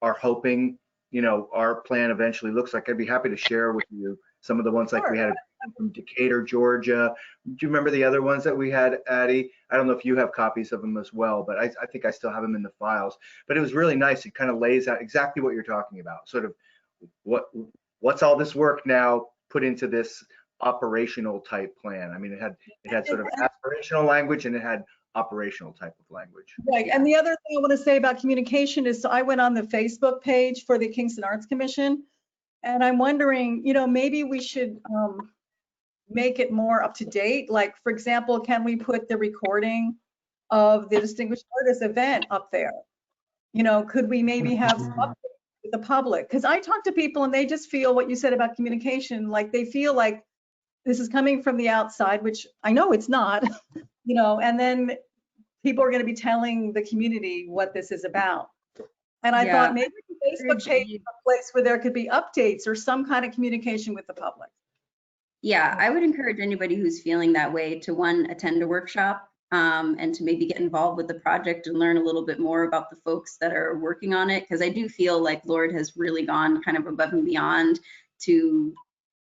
are hoping, you know, our plan eventually looks like, I'd be happy to share with you some of the ones like we had from Decatur, Georgia. Do you remember the other ones that we had, Addie? I don't know if you have copies of them as well, but I think I still have them in the files. But it was really nice. It kind of lays out exactly what you're talking about. Sort of what's all this work now put into this operational type plan. I mean, it had sort of aspirational language and it had operational type of language. Right. And the other thing I want to say about communication is, so I went on the Facebook page for the Kingston Arts Commission, And I'm wondering, maybe we should make it more up to date. Like, for example, can we put the recording of the Distinguished Artist event up there? Could we maybe have some updates with the public? Because I talk to people and they just feel what you said about communication, like they feel like this is coming from the outside, which I know it's not, and then people are going to be telling the community what this is about. And I thought maybe the Facebook page is a place where there could be updates or some kind of communication with the public. Yeah, I would encourage anybody who's feeling that way to, one, attend a workshop and to maybe get involved with the project and learn a little bit more about the folks that are working on it. Because I do feel like Lord has really gone kind of above and beyond to,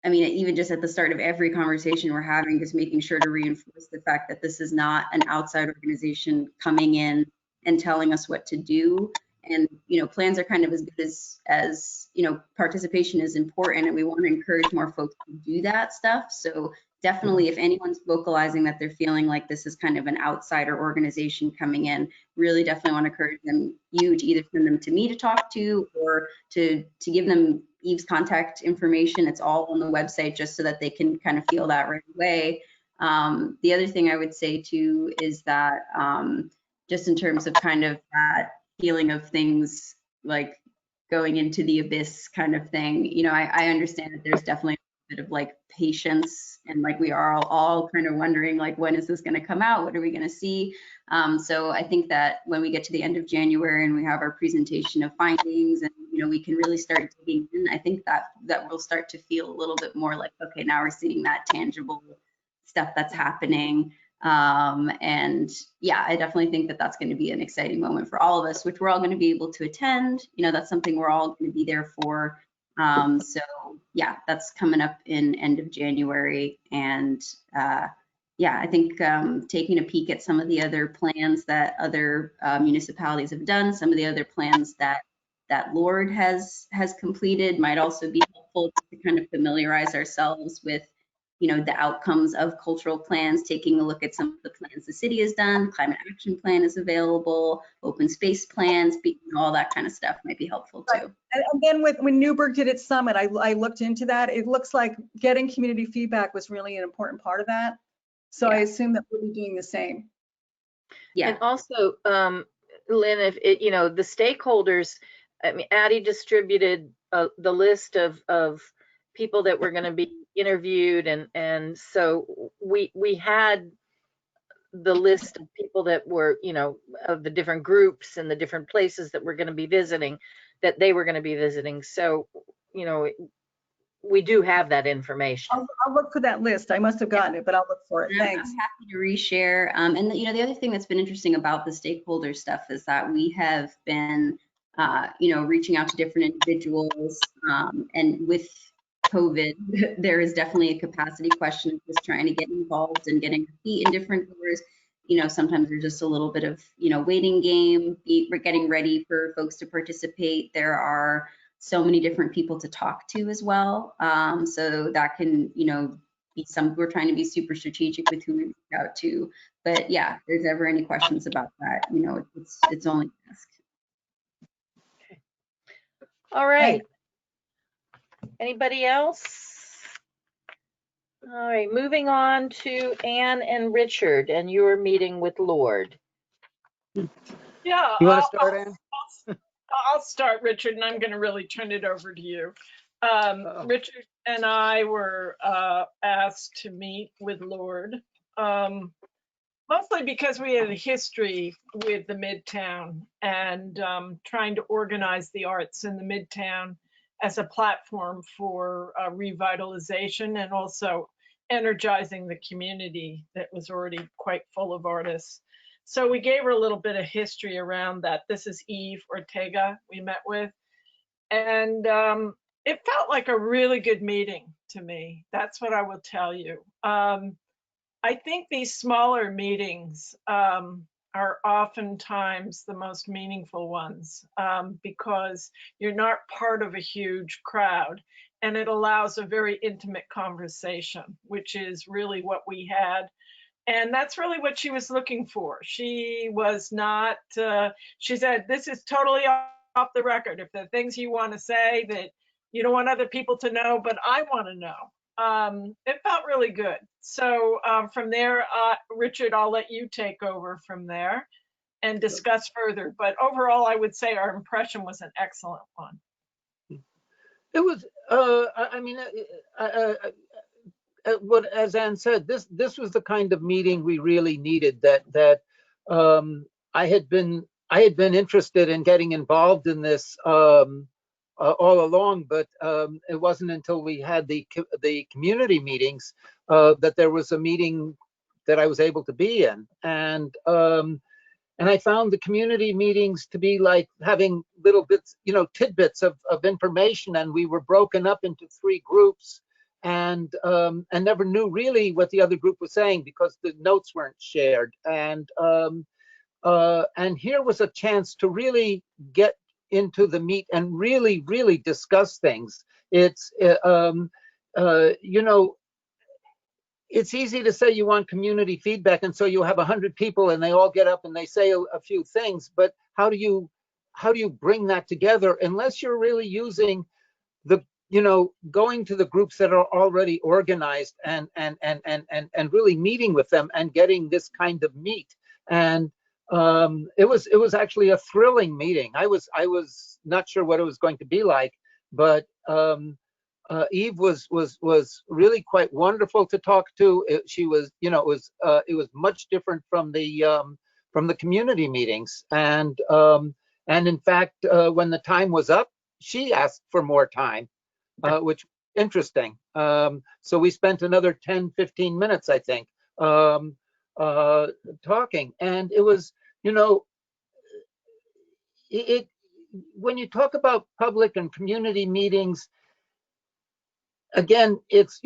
I mean, even just at the start of every conversation we're having, just making sure to reinforce the fact that this is not an outside organization coming in and telling us what to do. And, plans are kind of as good as participation is important, and we want to encourage more folks to do that stuff. So definitely, if anyone's vocalizing that they're feeling like this is kind of an outsider organization coming in, really definitely want to encourage you to either send them to me to talk to, or to give them Eve's contact information. It's all on the website, just so that they can kind of feel that right away. The other thing I would say too is that just in terms of kind of that feeling of things like going into the abyss kind of thing, I understand that there's definitely a bit of like patience, and like we are all kind of wondering, like, when is this going to come out? What are we going to see? So I think that when we get to the end of January and we have our presentation of findings, and we can really start digging in, I think that we'll start to feel a little bit more like, okay, now we're seeing that tangible stuff that's happening. And yeah, I definitely think that that's going to be an exciting moment for all of us, which we're all going to be able to attend. That's something we're all going to be there for. So yeah, that's coming up in end of January. And yeah, I think taking a peek at some of the other plans that other municipalities have done, some of the other plans that Lord has completed might also be helpful to kind of familiarize ourselves with the outcomes of cultural plans, taking a look at some of the plans the city has done. Climate action plan is available, open space plans, all that kind of stuff might be helpful too. And then when Newburgh did its summit, I looked into that. It looks like getting community feedback was really an important part of that. So I assume that we'll be doing the same. Yeah. And also, Lynn, if the stakeholders, I mean, Addie distributed the list of people that were going to be interviewed, and so we had the list of people that were, of the different groups and the different places that we're going to be visiting, that they were going to be visiting. So, we do have that information. I'll look for that list. I must have gotten it, but I'll look for it. Thanks. I'm happy to reshare. And the other thing that's been interesting about the stakeholder stuff is that we have been, reaching out to different individuals, and with COVID, there is definitely a capacity question of just trying to get involved and getting your feet in different doors. Sometimes there's just a little bit of, waiting game, we're getting ready for folks to participate. There are so many different people to talk to as well. So that can, be we're trying to be super strategic with who we reach out to. But yeah, if there's ever any questions about that, it's only asked. Okay. All right. Anybody else? All right, moving on to Anne and Richard, and your meeting with Lord. Yeah. You want to start, Anne? I'll start, Richard, and I'm going to really turn it over to you. Richard and I were asked to meet with Lord, mostly because we had a history with the Midtown and trying to organize the arts in the Midtown as a platform for revitalization and also energizing the community that was already quite full of artists. So we gave her a little bit of history around that. This is Eve Ortega we met with. And it felt like a really good meeting to me. That's what I will tell you. I think these smaller meetings are oftentimes the most meaningful ones because you're not part of a huge crowd, and it allows a very intimate conversation, which is really what we had. And that's really what she was looking for. She was not, she said, this is totally off the record. If there are things you want to say that You don't want other people to know, but I want to know. It felt really good. So from there, Richard, I'll let you take over from there and discuss further. But overall, I would say our impression was an excellent one. It was, I mean, what, as Ann said, this was the kind of meeting we really needed. That I had been interested in getting involved in this all along, but it wasn't until we had the community meetings that there was a meeting that I was able to be in, and I found the community meetings to be like having little bits, tidbits of information, and we were broken up into 3 groups, and never knew really what the other group was saying because the notes weren't shared, and here was a chance to really get into the meat and really discuss things. It's it's easy to say you want community feedback, and so you have 100 people and they all get up and they say a few things, but how do you bring that together unless you're really using the, going to the groups that are already organized and really meeting with them and getting this kind of meat. And it was actually a thrilling meeting. I was not sure what it was going to be like, but Eve was really quite wonderful to talk to. She was, it was much different from the community meetings. And in fact, when the time was up, she asked for more time, which was interesting. So we spent another 10-15 minutes, I think, talking. And it was, when you talk about public and community meetings, again, it's,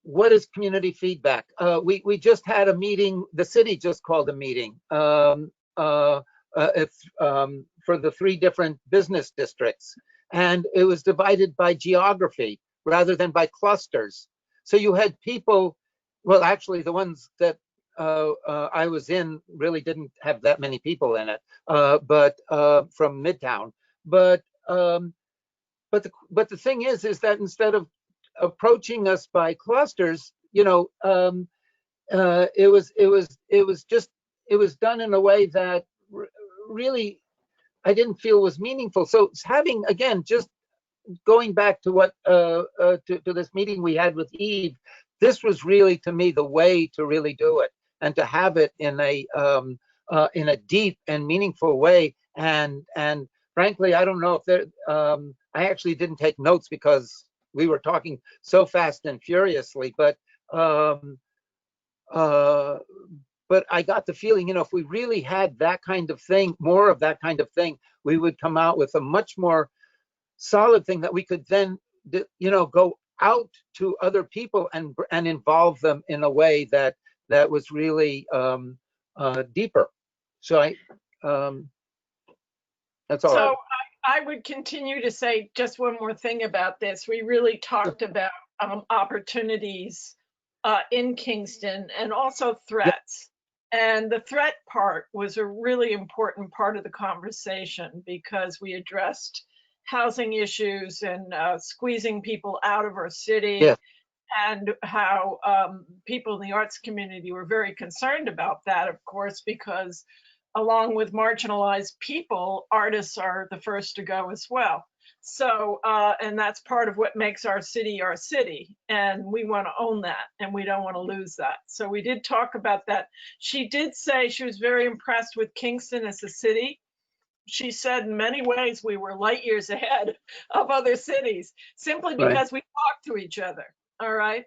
what is community feedback? We just had a meeting, the city just called a meeting for the 3 different business districts. And it was divided by geography rather than by clusters. So you had people, well, actually the ones that I was in really didn't have that many people in it, but from Midtown. But the thing is that instead of approaching us by clusters, it was done in a way that really I didn't feel was meaningful. So having, again, just going back to what to this meeting we had with Eve, this was really, to me, the way to really do it, and to have it in a deep and meaningful way. And frankly, I don't know if there. I actually didn't take notes because we were talking so fast and furiously, but I got the feeling, if we really had that kind of thing, more of that kind of thing, we would come out with a much more solid thing that we could then, go out to other people and involve them in a way that was really deeper. So that's all. So I would continue to say just one more thing about this. We really talked about opportunities in Kingston and also threats. And the threat part was a really important part of the conversation because we addressed housing issues and squeezing people out of our city, and how people in the arts community were very concerned about that, of course, because along with marginalized people, artists are the first to go as well. So, and that's part of what makes our city, and we want to own that, and we don't want to lose that. So we did talk about that. She did say she was very impressed with Kingston as a city. She said in many ways we were light years ahead of other cities, simply because we talk to each other, all right?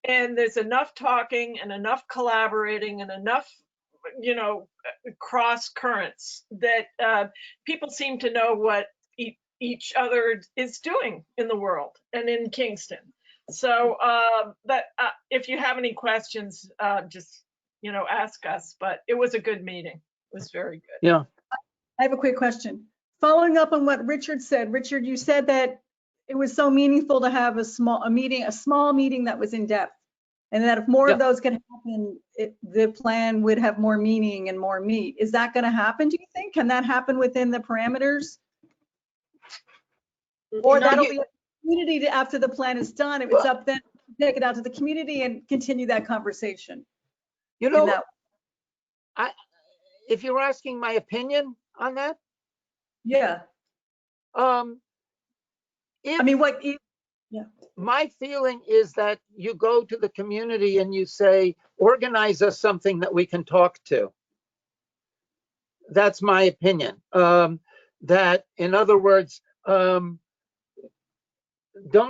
And there's enough talking and enough collaborating and enough, cross currents that people seem to know what each other is doing in the world and in Kingston. So that if you have any questions, just ask us. But it was a good meeting. It was very good. Yeah. I have a quick question. Following up on what Richard said, Richard, you said that it was so meaningful to have a small meeting that was in depth, and that if more of those could happen, the plan would have more meaning and more meat. Is that going to happen, do you think? Can that happen within the parameters? Or that'll be community after the plan is done. It's up then to take it out to the community and continue that conversation. You in know, that- if you're asking my opinion on that, Yeah. if I mean, my feeling is that you go to the community and you say, organize us something that we can talk to. That's my opinion. That, in other words, don't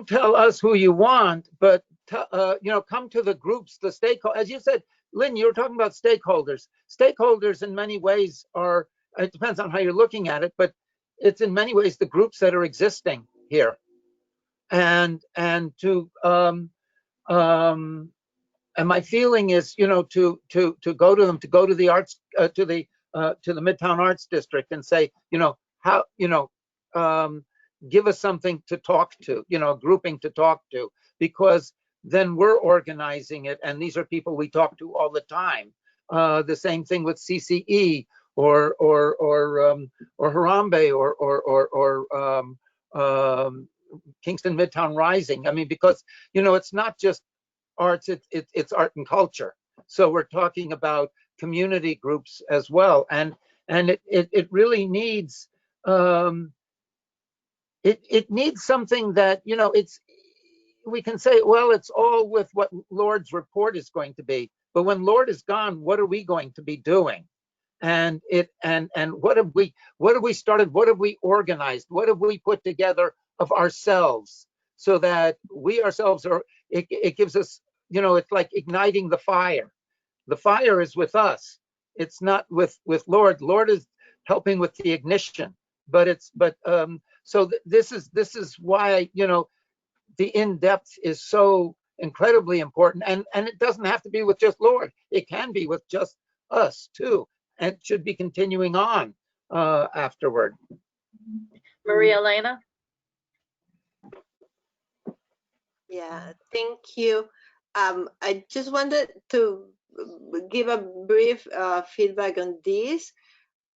tell us who you want, but come to the groups, the stakeholders. As you said, Lynn, you were talking about stakeholders. Stakeholders in many ways are, it depends on how you're looking at it, but it's in many ways the groups that are existing here. And my feeling is, to go to them, to go to the arts, to the Midtown Arts District and say, how, give us something to talk to, a grouping to talk to, because then we're organizing it, and these are people we talk to all the time. The same thing with CCE or Harambe or Kingston Midtown Rising. I mean, because it's not just arts, it's art and culture. So we're talking about community groups as well, and it really needs it needs something that we can say, well, it's all with what Lord's report is going to be, but when Lord is gone, what are we going to be doing? And what have we started? What have we organized? What have we put together of ourselves, so that we ourselves are? It gives us, it's like igniting the fire. The fire is with us. It's not with Lord. Lord is helping with the ignition. So this is why the in-depth is so incredibly important, and it doesn't have to be with just Lord. It can be with just us too, and it should be continuing on afterward. Maria Elena? Yeah, thank you. I just wanted to give a brief feedback on this.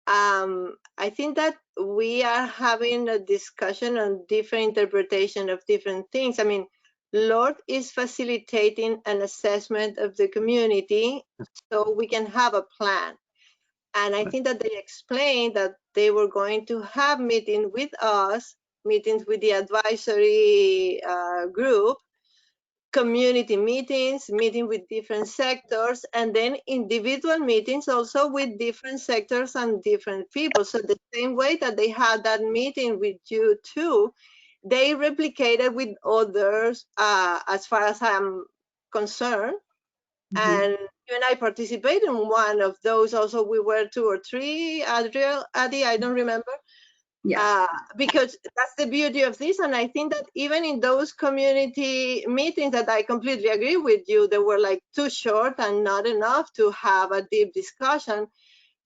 I think that we are having a discussion on different interpretation of different things. I mean, Lord is facilitating an assessment of the community so we can have a plan. And I think that they explained that they were going to have meetings with us, meetings with the advisory group, community meetings, meeting with different sectors, and then individual meetings also with different sectors and different people. So the same way that they had that meeting with you too, they replicated with others as far as I'm concerned. And you and I participated in one of those also. We were 2 or 3, Adi, I don't remember. Yeah. Because that's the beauty of this. And I think that even in those community meetings that I completely agree with you, they were like too short and not enough to have a deep discussion,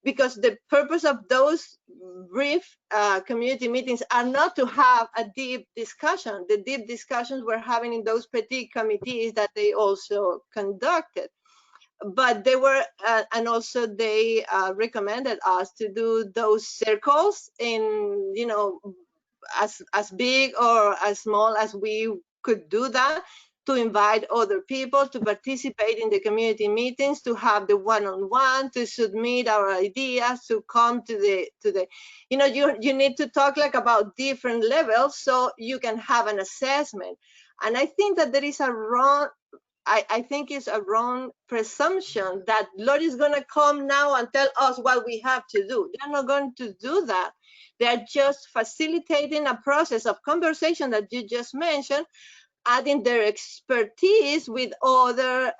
because the purpose of those brief community meetings are not to have a deep discussion. The deep discussions we're having in those petite committees that they also conducted. But they were, and also they recommended us to do those circles in, as big or as small as we could do that, to invite other people to participate in the community meetings, to have the one-on-one, to submit our ideas, to come to the, you need to talk like about different levels so you can have an assessment. And I think that there is a wrong, I think it's a wrong presumption that Lord is going to come now and tell us what we have to do. They're not going to do that. They're just facilitating a process of conversation that you just mentioned, adding their expertise with other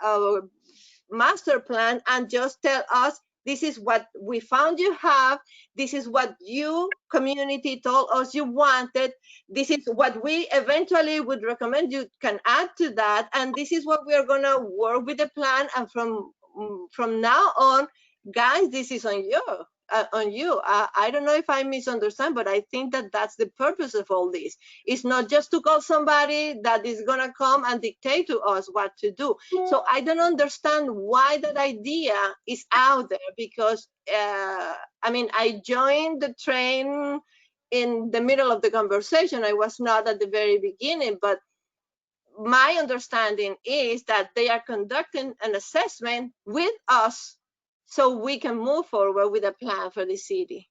master plan, and just tell us, this is what we found you have, this is what you community told us you wanted, this is what we eventually would recommend you can add to that, and this is what we are going to work with the plan, and from now on, guys, this is on you. I don't know if I misunderstand, but I think that that's the purpose of all this. It's not just to call somebody that is going to come and dictate to us what to do. So I don't understand why that idea is out there, because I mean, I joined the train in the middle of the conversation. I was not at the very beginning, but my understanding is that they are conducting an assessment with us so we can move forward with a plan for the city.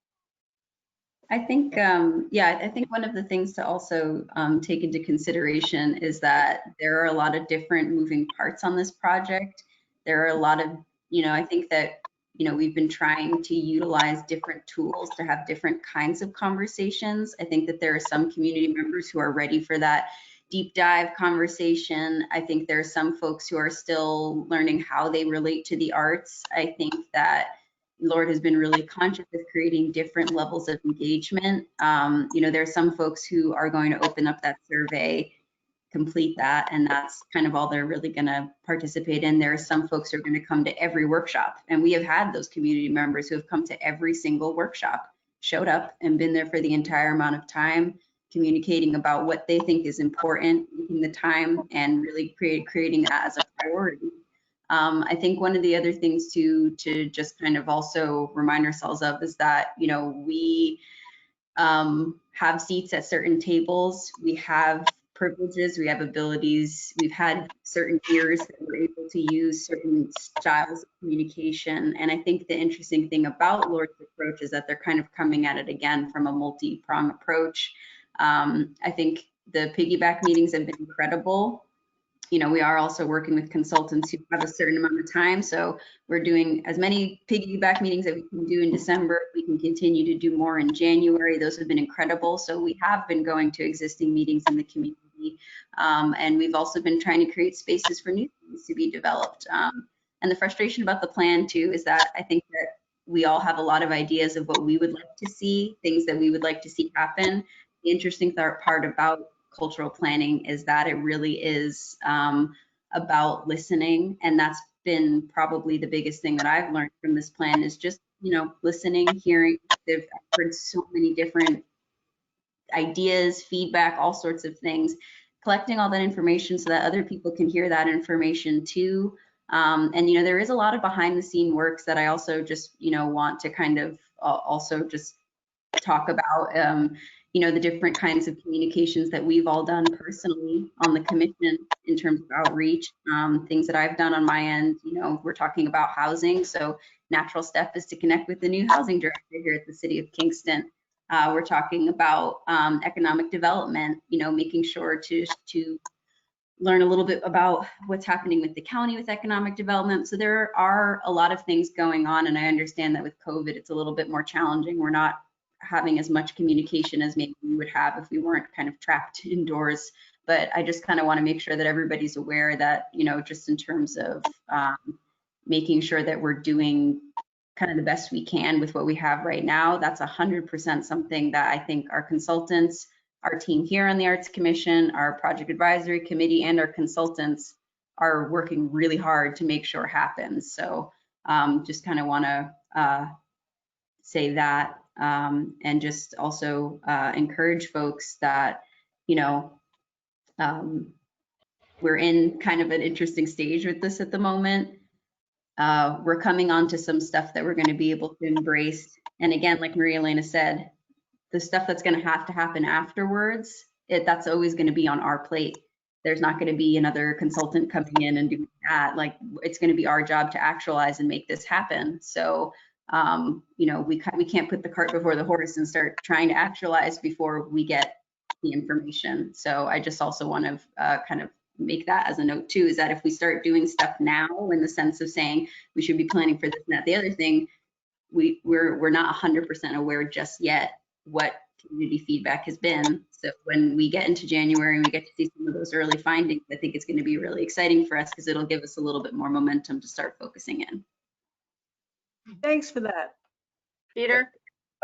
I think, yeah, I think one of the things to also take into consideration is that there are a lot of different moving parts on this project. There are a lot of, I think that, we've been trying to utilize different tools to have different kinds of conversations. I think that there are some community members who are ready for that deep dive conversation. I think there are some folks who are still learning how they relate to the arts. I think that Lord has been really conscious of creating different levels of engagement. There are some folks who are going to open up that survey, complete that, and that's kind of all they're really going to participate in. There are some folks who are going to come to every workshop, and we have had those community members who have come to every single workshop, showed up and been there for the entire amount of time, communicating about what they think is important, taking the time and really creating that as a priority. I think one of the other things to just kind of also remind ourselves of is that, we have seats at certain tables, we have privileges, we have abilities, we've had certain ears that we're able to use certain styles of communication. And I think the interesting thing about Lord's approach is that they're kind of coming at it again from a multi-prong approach. I think the piggyback meetings have been incredible. We are also working with consultants who have a certain amount of time. So we're doing as many piggyback meetings that we can do in December. We can continue to do more in January. Those have been incredible. So we have been going to existing meetings in the community. And we've also been trying to create spaces for new things to be developed. And the frustration about the plan too is that I think that we all have a lot of ideas of what we would like to see, things that we would like to see happen. The interesting part about cultural planning is that it really is about listening, and that's been probably the biggest thing that I've learned from this plan is just listening, hearing. I've heard so many different ideas, feedback, all sorts of things, collecting all that information so that other people can hear that information too. And there is a lot of behind the scene works that I also just want to kind of also just talk about. The different kinds of communications that we've all done personally on the commission in terms of outreach, things that I've done on my end. We're talking about housing. So natural step is to connect with the new housing director here at the City of Kingston. We're talking about economic development, making sure to learn a little bit about what's happening with the county with economic development. So there are a lot of things going on, and I understand that with COVID, it's a little bit more challenging. We're not having as much communication as maybe we would have if we weren't kind of trapped indoors. But I just kind of want to make sure that everybody's aware that, just in terms of making sure that we're doing kind of the best we can with what we have right now, that's 100% something that I think our consultants, our team here on the Arts Commission, our Project Advisory Committee, and our consultants are working really hard to make sure happens. So just kind of want to say that. And just also encourage folks that, we're in kind of an interesting stage with this at the moment. We're coming on to some stuff that we're going to be able to embrace. And again, like Maria Elena said, the stuff that's going to happen afterwards, that's always going to be on our plate. There's not going to be another consultant coming in and doing that. Like, it's going to be our job to actualize and make this happen. So we can't put the cart before the horse and start trying to actualize before we get the information. So I just also want to kind of make that as a note too, is that if we start doing stuff now in the sense of saying we should be planning for this and that, the other thing, we're not 100% aware just yet what community feedback has been. So when we get into January and we get to see some of those early findings, I think it's going to be really exciting for us because it'll give us a little bit more momentum to start focusing in. Thanks for that. Peter?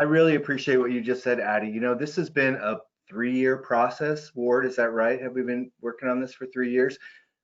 I really appreciate what you just said, Addie. This has been a 3-year process. Ward, is that right? Have we been working on this for 3 years?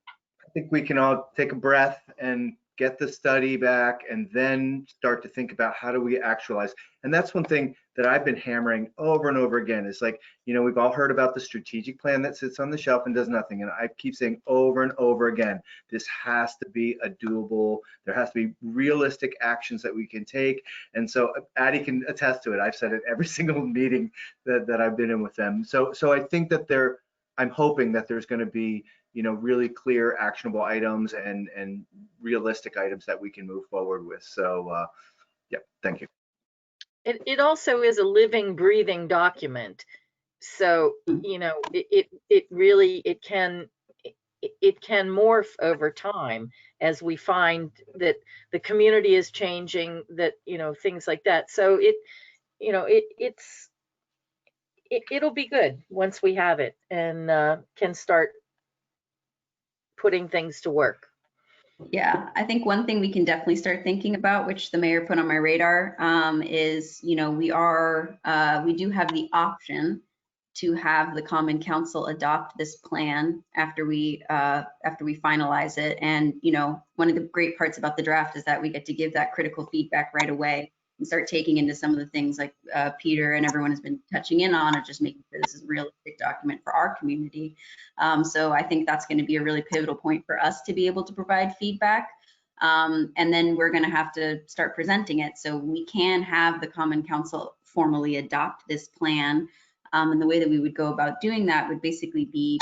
I think we can all take a breath and get the study back, and then start to think about how do we actualize. And that's one thing that I've been hammering over and over again is like, you know, we've all heard about the strategic plan that sits on the shelf and does nothing. And I keep saying over and over again, this has to be a doable, there has to be realistic actions that we can take. And so Addie can attest to it. I've said it every single meeting that I've been in with them. So I think that I'm hoping that there's going to be, you know, really clear actionable items and realistic items that we can move forward with. So yeah, thank you. It also is a living, breathing document. So, you know, it really, it can morph over time as we find that the community is changing, that, you know, things like that. So you know, it'll be good once we have it and can start putting things to work. Yeah, I think one thing we can definitely start thinking about, which the mayor put on my radar, is, you know, we do have the option to have the Common Council adopt this plan after we finalize it. And, you know, one of the great parts about the draft is that we get to give that critical feedback right away and start taking into some of the things like Peter and everyone has been touching in on, and just making sure this is a realistic document for our community. So I think that's going to be a really pivotal point for us to be able to provide feedback. And then we're going to have to start presenting it. So we can have the Common Council formally adopt this plan. And the way that we would go about doing that would basically be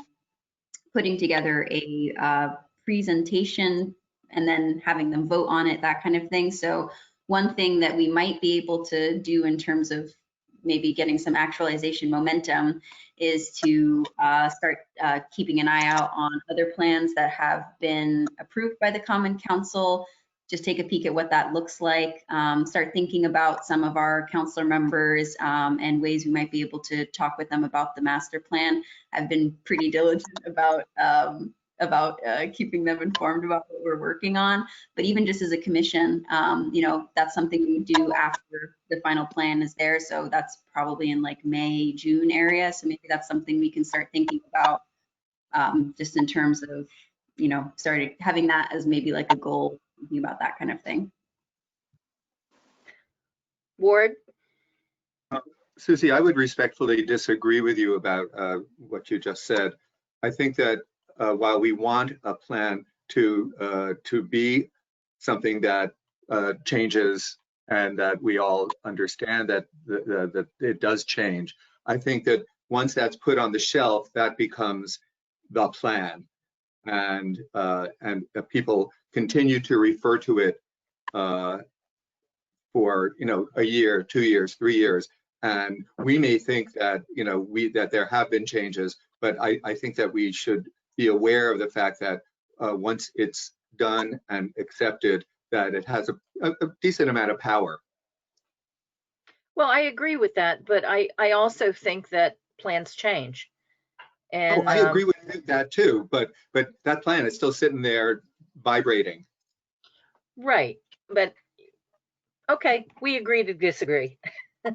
putting together a presentation and then having them vote on it, that kind of thing. So one thing that we might be able to do in terms of maybe getting some actualization momentum is to start keeping an eye out on other plans that have been approved by the Common Council. Just take a peek at what that looks like. Start thinking about some of our councilor members and ways we might be able to talk with them about the master plan. I've been pretty diligent about keeping them informed about what we're working on. But even just as a commission, you know, that's something we do after the final plan is there. So that's probably in like May, June area. So maybe that's something we can start thinking about just in terms of, you know, starting having that as maybe like a goal, thinking about that kind of thing. Ward? Susie, I would respectfully disagree with you about what you just said. I think that while we want a plan to be something that changes and that we all understand that it does change, I think that once that's put on the shelf, that becomes the plan, and people continue to refer to it for, you know, a year, 2 years, 3 years, and we may think that, you know, that there have been changes, but I think that we should be aware of the fact that once it's done and accepted, that it has a decent amount of power. Well, I agree with that, but I also think that plans change. And I agree with that too, but that plan is still sitting there vibrating. Right, but okay, we agree to disagree. All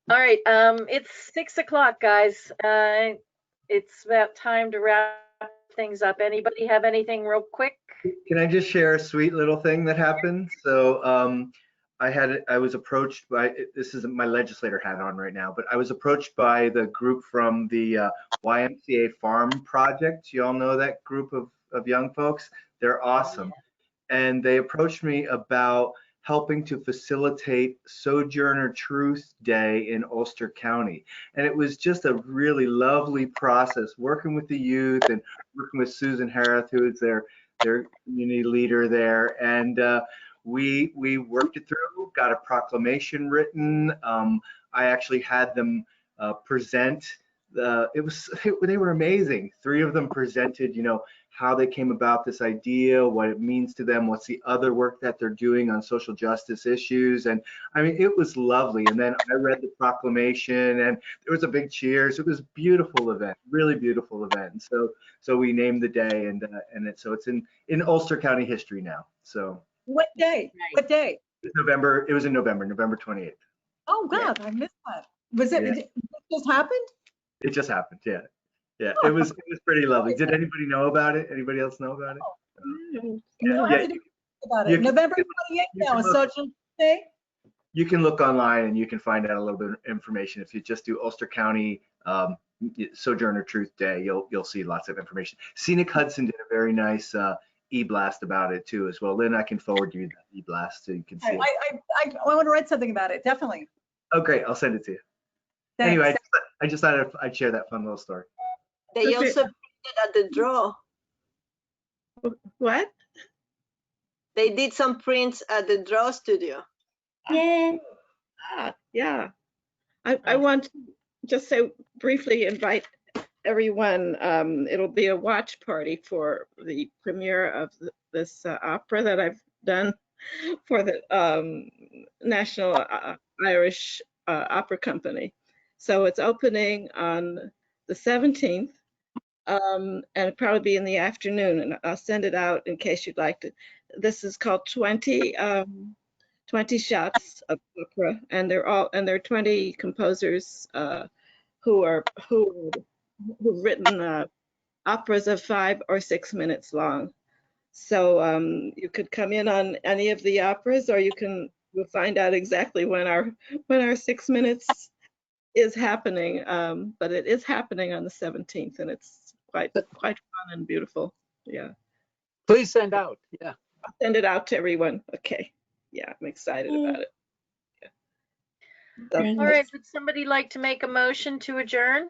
right, it's 6 o'clock, guys. It's about time to wrap things up. Anybody have anything real quick? Can I just share a sweet little thing that happened? So I was approached by, this is my legislator hat on right now, but I was approached by the group from the YMCA Farm Project. You all know that group of young folks? They're awesome. And they approached me about helping to facilitate Sojourner Truth Day in Ulster County. And it was just a really lovely process, working with the youth and working with Susan Harris, who is their community leader there. And we worked it through, got a proclamation written. I actually had them present. They were amazing. 3 of them presented, you know, how they came about this idea, what it means to them, what's the other work that they're doing on social justice issues. And I mean, it was lovely. And then I read the proclamation and there was a big cheers. It was a beautiful event, really beautiful event. So we named the day, and so it's in Ulster County history now. So What day? What day? November. It was in November 28th. Oh God, I missed that. Was it, it just happened? It just happened. Yeah. It was pretty lovely. Did anybody know about it? Anybody else know about it? No. We'll have to do about You it. can- November 28th you now can is look- Social Day. You can look online and you can find out a little bit of information. If you just do Ulster County Sojourner Truth Day, you'll see lots of information. Scenic Hudson did a very nice e-blast about it too as well. Lynn, I can forward you that e-blast so you can see it. I want to write something about it, definitely. Oh, great. I'll send it to you. Thanks. Anyway, I just thought I'd share that fun little story. They Okay. also printed at the draw. What? They did some prints at the draw studio. Yay. Yeah. I want to just say briefly invite everyone. It'll be a watch party for the premiere of this opera that I've done for the National Irish Opera Company. So it's opening on the 17th, and it'll probably be in the afternoon, and I'll send it out in case you'd like to. This is called 20 shots of opera, and there are 20 composers who've written operas of 5 or 6 minutes long. So you could come in on any of the operas, or you'll find out exactly when our 6 minutes is happening. But it is happening on the 17th, and it's quite fun and beautiful. Yeah. Please send out. Yeah. I'll send it out to everyone. Okay. Yeah, I'm excited about it. Yeah. Thank All right, would somebody like to make a motion to adjourn?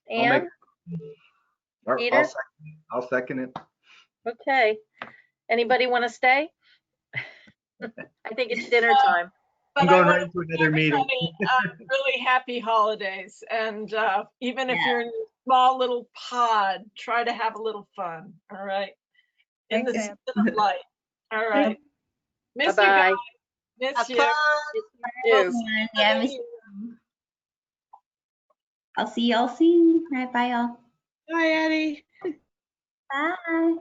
Anne? Peter? I'll second it. Okay. Anybody want to stay? I think it's dinner time. I'm But I going wanna right into another meeting. everybody, really happy holidays. And even if Yeah. you're in a small little pod, try to have a little fun. All right. In the Thanks, season of light. All right. Miss you Bye-bye. guys. Miss Have you. fun. You. Yeah, I'll see y'all soon. All right, bye y'all. Bye, Addie. Bye.